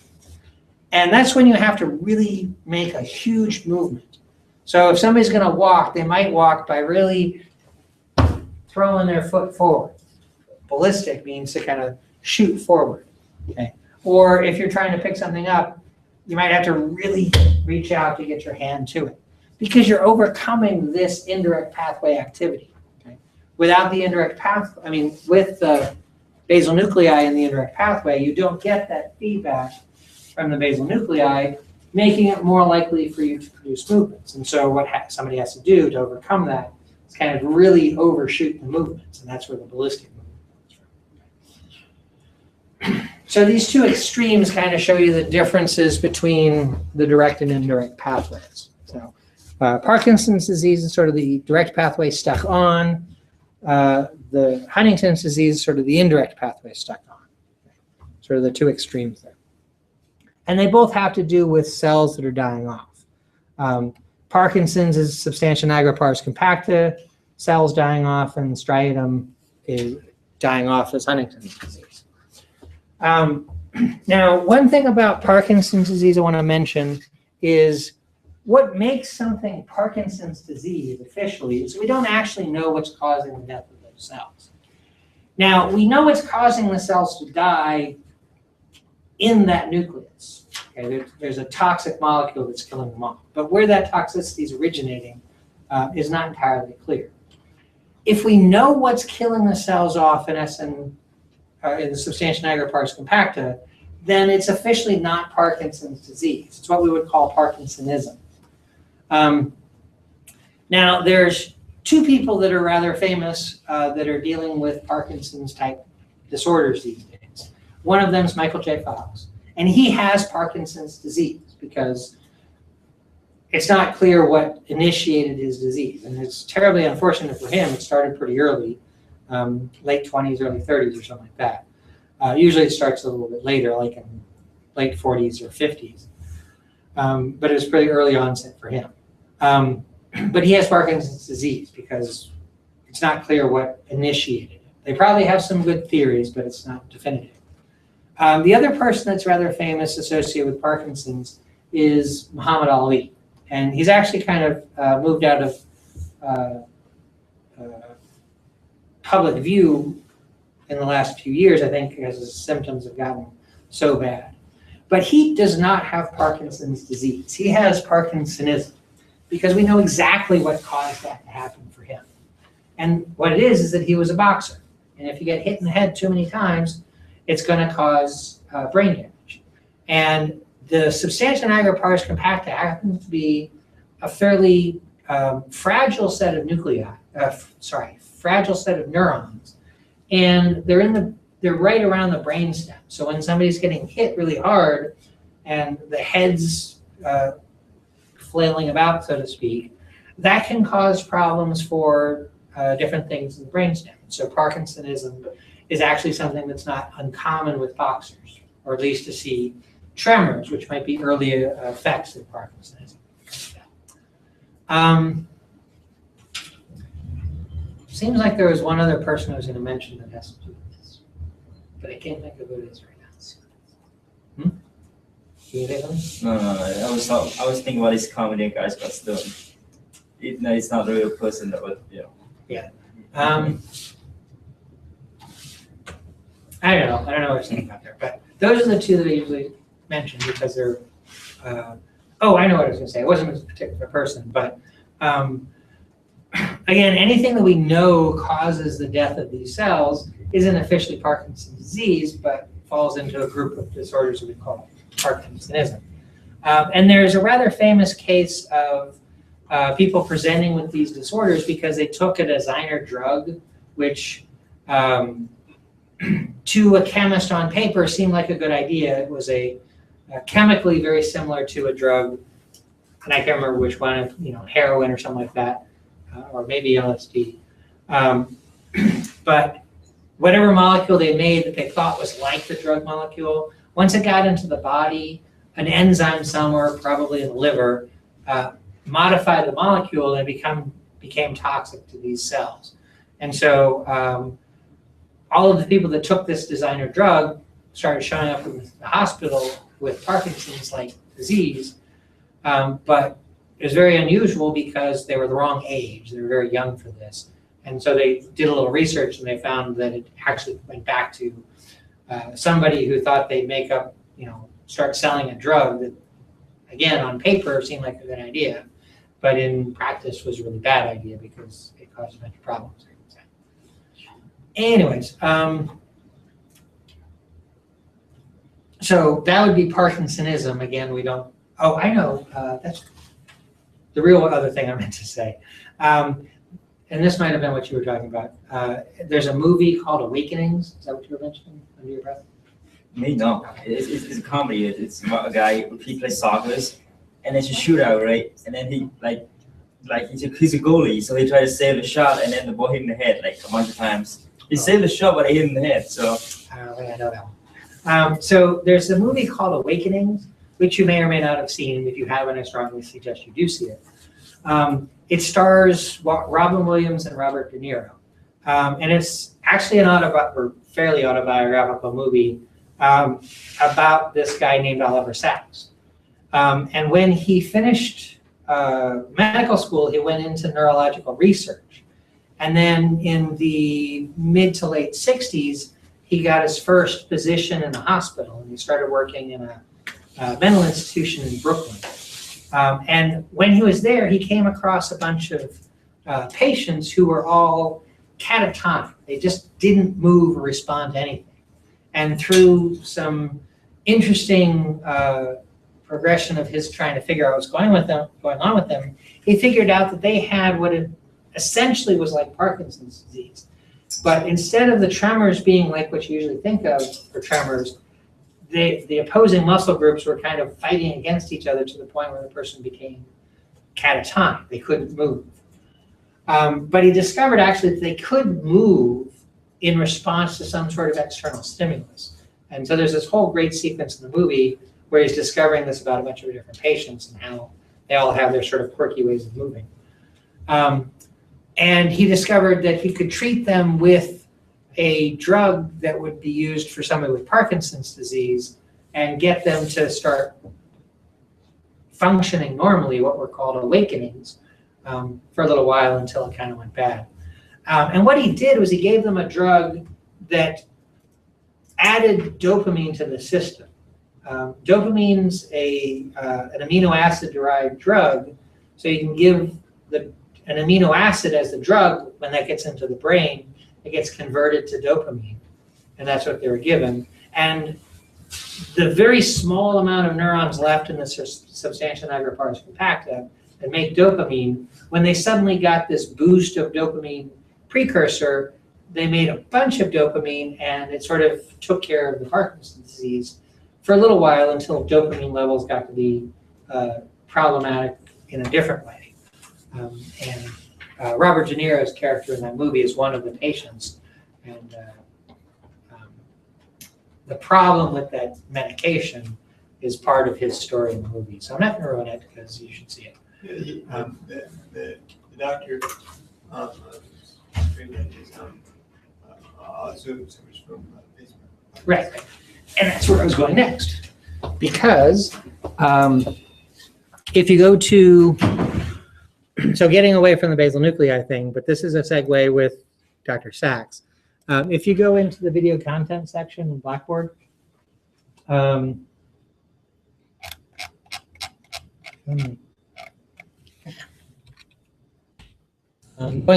And that's when you have to really make a huge movement. So if somebody's going to walk, they might walk by really throwing their foot forward. Ballistic means to kind of shoot forward. Okay? Or if you're trying to pick something up, you might have to really reach out to get your hand to it because you're overcoming this indirect pathway activity. Okay? Without the indirect pathway, with the basal nuclei in the indirect pathway, you don't get that feedback from the basal nuclei, making it more likely for you to produce movements. And so what somebody has to do to overcome that is kind of really overshoot the movements, and that's where the ballistic movement comes from. So these two extremes kind of show you the differences between the direct and indirect pathways. So Parkinson's disease is sort of the direct pathway stuck on. The Huntington's disease is sort of the indirect pathway stuck on. Sort of the two extremes there. And they both have to do with cells that are dying off. Parkinson's is substantia nigra pars compacta, cells dying off, and striatum is dying off as Huntington's disease. Now, one thing about Parkinson's disease I want to mention is what makes something Parkinson's disease officially is we don't actually know what's causing the death of those cells. Now, we know what's causing the cells to die in that nucleus. Okay, there's a toxic molecule that's killing them off. But where that toxicity is originating is not entirely clear. If we know what's killing the cells off in the substantia nigra pars compacta, then it's officially not Parkinson's disease. It's what we would call Parkinsonism. Now, there's two people that are rather famous that are dealing with Parkinson's type disorders these days. One of them is Michael J. Fox, and he has Parkinson's disease because it's not clear what initiated his disease. And it's terribly unfortunate for him. It started pretty early, late 20s, early 30s or something like that. Usually it starts a little bit later, like in late 40s or 50s. But it was pretty early onset for him. But he has Parkinson's disease because it's not clear what initiated it. They probably have some good theories, but it's not definitive. The other person that's rather famous associated with Parkinson's is Muhammad Ali. And he's actually kind of moved out of public view in the last few years, I think, because his symptoms have gotten so bad. But he does not have Parkinson's disease. He has Parkinsonism, because we know exactly what caused that to happen for him. And what it is that he was a boxer. And if you get hit in the head too many times, it's going to cause brain damage. And the substantia nigra pars compacta happens to be a fairly fragile set of fragile set of neurons. And they're right around the brainstem. So when somebody's getting hit really hard and the head's flailing about, so to speak, that can cause problems for different things in the brainstem. So Parkinsonism is actually something that's not uncommon with boxers, or at least to see tremors, which might be early effects of Parkinsonism. Seems like there was one other person I was going to mention that has to do with this, but I can't think of who it is right now. Can you think of it? No. I was thinking about this comedy guys got stoned. It's not a real person, but yeah. Yeah. I don't know what I was thinking about there, but those are the two that I usually mention because they're. Oh, I know what I was going to say. It wasn't a particular person, but again, anything that we know causes the death of these cells isn't officially Parkinson's disease, but falls into a group of disorders that we call Parkinsonism. And there's a rather famous case of people presenting with these disorders because they took a designer drug, which to a chemist on paper seemed like a good idea. It was chemically very similar to a drug, and I can't remember which one, heroin or something like that, or maybe LSD. But whatever molecule they made that they thought was like the drug molecule, once it got into the body, an enzyme somewhere, probably in the liver, modified the molecule and became toxic to these cells. And so all of the people that took this designer drug started showing up in the hospital with Parkinson's-like disease, but it was very unusual because they were the wrong age. They were very young for this. And so they did a little research and they found that it actually went back to somebody who thought they'd make up, start selling a drug that, again, on paper seemed like a good idea, but in practice was a really bad idea because it caused a bunch of problems. Anyways, so that would be Parkinsonism. Again, we don't, oh, I know, that's the real other thing I meant to say. And this might have been what you were talking about. There's a movie called Awakenings. Is that what you were mentioning under your breath? Me, no. It's a comedy. It's about a guy, he plays soccer, and it's a shootout, right? And then he, he's a goalie, so he tried to save the shot, and then the ball hit in the head, a bunch of times. He saved the shot, but it hit in the head, so. I don't think I know that one. So there's a movie called Awakenings, which you may or may not have seen. If you haven't, I strongly suggest you do see it. It stars Robin Williams and Robert De Niro. And it's actually a fairly autobiographical movie about this guy named Oliver Sacks. And when he finished medical school, he went into neurological research. And then in the mid to late 60s, he got his first position in a hospital, and he started working in a mental institution in Brooklyn. And when he was there, he came across a bunch of patients who were all catatonic. They just didn't move or respond to anything. And through some interesting progression of his trying to figure out what's going on with them, he figured out that they had what it essentially was like Parkinson's disease. But instead of the tremors being like what you usually think of for tremors, the opposing muscle groups were kind of fighting against each other to the point where the person became catatonic. They couldn't move. But he discovered actually that they could move in response to some sort of external stimulus. And so there's this whole great sequence in the movie where he's discovering this about a bunch of different patients and how they all have their sort of quirky ways of moving. And he discovered that he could treat them with a drug that would be used for somebody with Parkinson's disease and get them to start functioning normally, what were called awakenings, for a little while until it kind of went bad. And what he did was he gave them a drug that added dopamine to the system. Dopamine's an amino acid derived drug, so you can give an amino acid as the drug. When that gets into the brain, it gets converted to dopamine, and that's what they were given. And the very small amount of neurons left in the substantia nigra pars compacta that make dopamine, when they suddenly got this boost of dopamine precursor, they made a bunch of dopamine, and it sort of took care of the Parkinson's disease for a little while until dopamine levels got to be problematic in a different way. And Robert De Niro's character in that movie is one of the patients. And the problem with that medication is part of his story in the movie. So I'm not going to ruin it because you should see it. Yeah, the doctor also suffers from Facebook. Right. And that's where I was going next. Because if you go to, so getting away from the basal nuclei thing, but this is a segue with Dr. Sachs. If you go into the video content section in Blackboard, going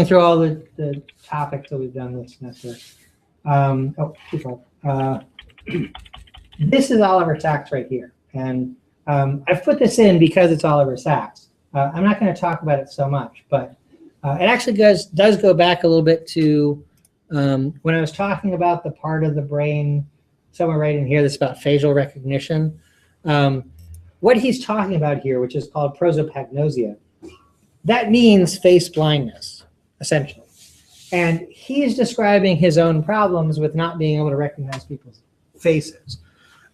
through all the topics that we've done this semester. This is Oliver Sacks right here. And I've put this in because it's Oliver Sacks. I'm not going to talk about it so much, but it actually does go back a little bit to when I was talking about the part of the brain, somewhere right in here, that's about facial recognition. What he's talking about here, which is called prosopagnosia, that means face blindness, essentially. And he's describing his own problems with not being able to recognize people's faces.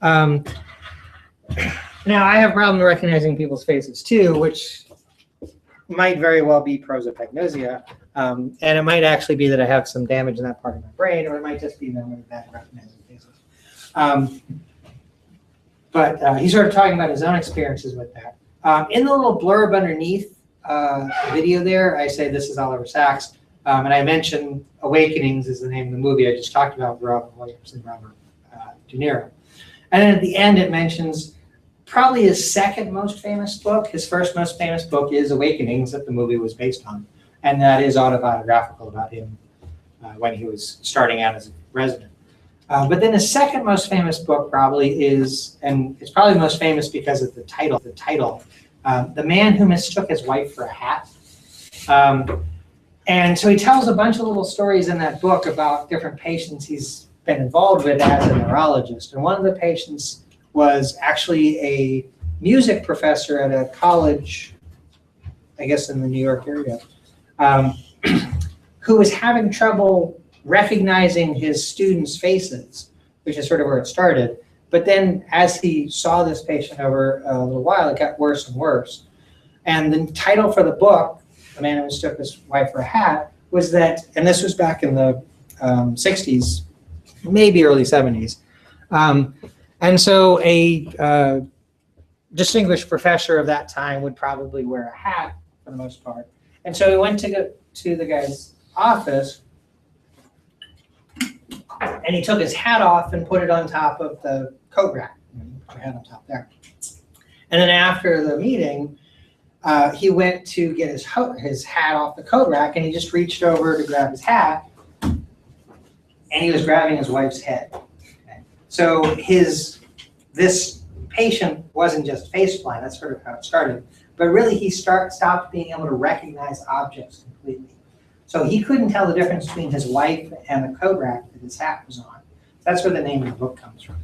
Now, I have a problem recognizing people's faces too, which might very well be prosopagnosia. And it might actually be that I have some damage in that part of my brain, or it might just be that I'm bad at recognizing faces. But he's sort of talking about his own experiences with that. In the little blurb underneath the video there, I say this is Oliver Sacks. And I mentioned Awakenings is the name of the movie I just talked about, Robert Williams and Robert De Niro. And then at the end it mentions probably his second most famous book. His first most famous book is Awakenings, that the movie was based on. And that is autobiographical about him when he was starting out as a resident. But then his second most famous book probably is, and it's probably most famous because of the title, The Man Who Mistook His Wife for a Hat. And so he tells a bunch of little stories in that book about different patients he's been involved with as a neurologist. And one of the patients was actually a music professor at a college, I guess in the New York area, who was having trouble recognizing his students' faces, which is sort of where it started. But then as he saw this patient over a little while, it got worse and worse. And the title for the book, The Man Who Mistook His Wife for a Hat, was that, and this was back in the 60s, maybe early 70s. And so a distinguished professor of that time would probably wear a hat for the most part. And so he went to the guy's office, and he took his hat off and put it on top of the coat rack. Put the hat on top there. And then after the meeting, he went to get his hat off the coat rack, and he just reached over to grab his hat, and he was grabbing his wife's head. Okay. So this patient wasn't just face blind, that's sort of how it started, but really he stopped being able to recognize objects completely. So he couldn't tell the difference between his wife and the coat rack that his hat was on. That's where the name of the book comes from.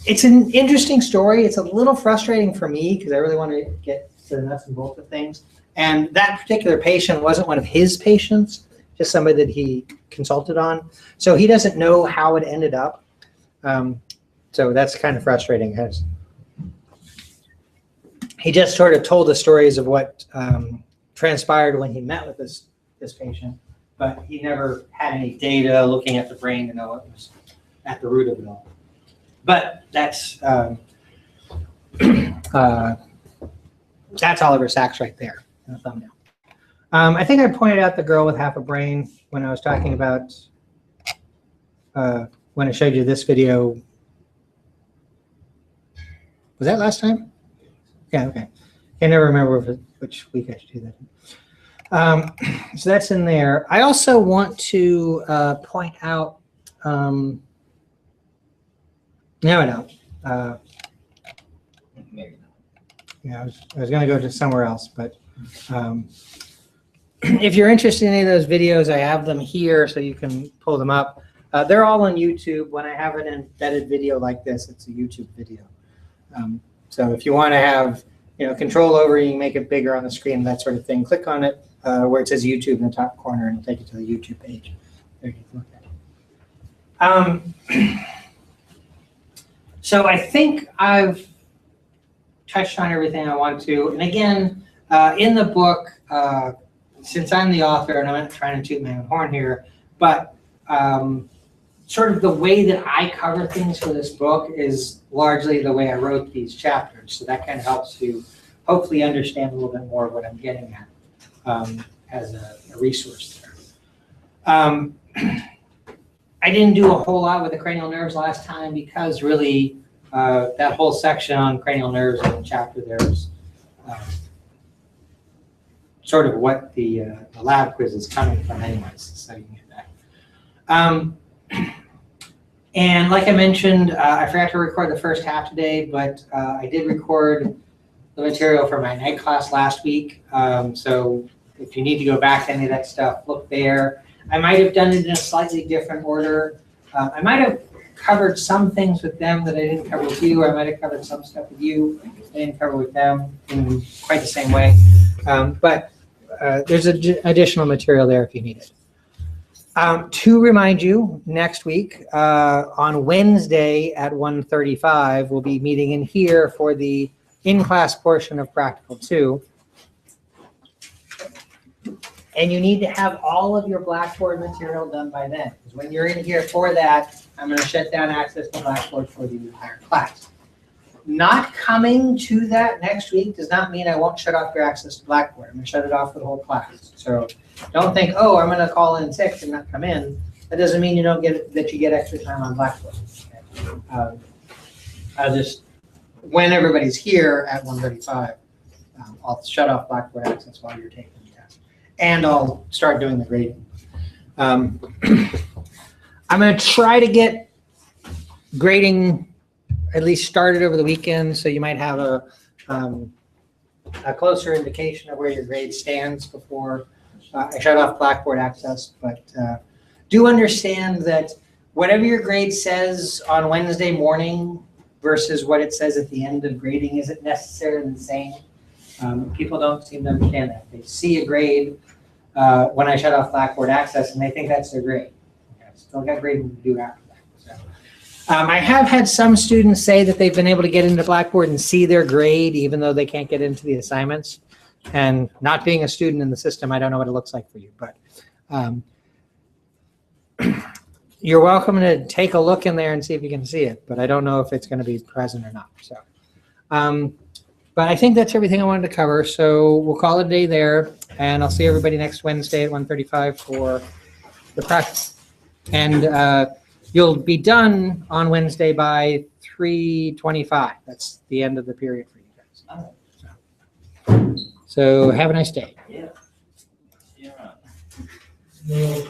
It's an interesting story. It's a little frustrating for me because I really want to get to the nuts and bolts of things. And that particular patient wasn't one of his patients, just somebody that he consulted on. So he doesn't know how it ended up. So that's kind of frustrating. He just sort of told the stories of what transpired when he met with this patient, but he never had any data looking at the brain to know what was at the root of it all. But that's That's Oliver Sacks right there in the thumbnail. I think I pointed out the girl with half a brain when I was talking about, when I showed you this video. Was that last time? Yeah, okay. I never remember which week I should do that. So that's in there. I also want to point out, no, I don't. Maybe not. Yeah, I was going to go to somewhere else, but if you're interested in any of those videos, I have them here so you can pull them up. They're all on YouTube. When I have an embedded video like this, it's a YouTube video. So if you want to have control over it, you can make it bigger on the screen, that sort of thing. Click on it where it says YouTube in the top corner, and it'll take you to the YouTube page. There you can look at it. So I think I've touched on everything I want to. And again, in the book, since I'm the author, and I'm not trying to toot my own horn here, but sort of the way that I cover things for this book is largely the way I wrote these chapters. So that kind of helps you hopefully understand a little bit more of what I'm getting at as a resource there. I didn't do a whole lot with the cranial nerves last time because really that whole section on cranial nerves in the chapter there is sort of what the lab quiz is coming from anyways, so you can get that. And like I mentioned, I forgot to record the first half today, but I did record the material for my night class last week. So if you need to go back to any of that stuff, look there. I might have done it in a slightly different order. I might have covered some things with them that I didn't cover with you. I might have covered some stuff with you I didn't cover with them in quite the same way. But there's additional material there if you need it. To remind you, next week on Wednesday at 1:35, we'll be meeting in here for the in-class portion of Practical 2. And you need to have all of your Blackboard material done by then. Because when you're in here for that, I'm going to shut down access to Blackboard for the entire class. Not coming to that next week does not mean I won't shut off your access to Blackboard. I'm going to shut it off for the whole class. So don't think, oh, I'm going to call in sick and not come in. That doesn't mean you don't get that you get extra time on Blackboard. Okay? I'll just, when everybody's here at 1:35, I'll shut off Blackboard access while you're taking the test. And I'll start doing the grading. I'm going to try to get grading at least started over the weekend, so you might have a closer indication of where your grade stands before I shut off Blackboard access. But do understand that whatever your grade says on Wednesday morning versus what it says at the end of grading isn't necessarily the same. People don't seem to understand that. They see a grade when I shut off Blackboard access, and they think that's their grade. Okay, still got grading to do after that. So, I have had some students say that they've been able to get into Blackboard and see their grade, even though they can't get into the assignments. And not being a student in the system, I don't know what it looks like for you. But you're welcome to take a look in there and see if you can see it. But I don't know if it's going to be present or not. So. But I think that's everything I wanted to cover. So we'll call it a day there, and I'll see everybody next Wednesday at 1:35 for the practice. And you'll be done on Wednesday by 3:25. That's the end of the period for you guys. So have a nice day. Yeah. Yeah.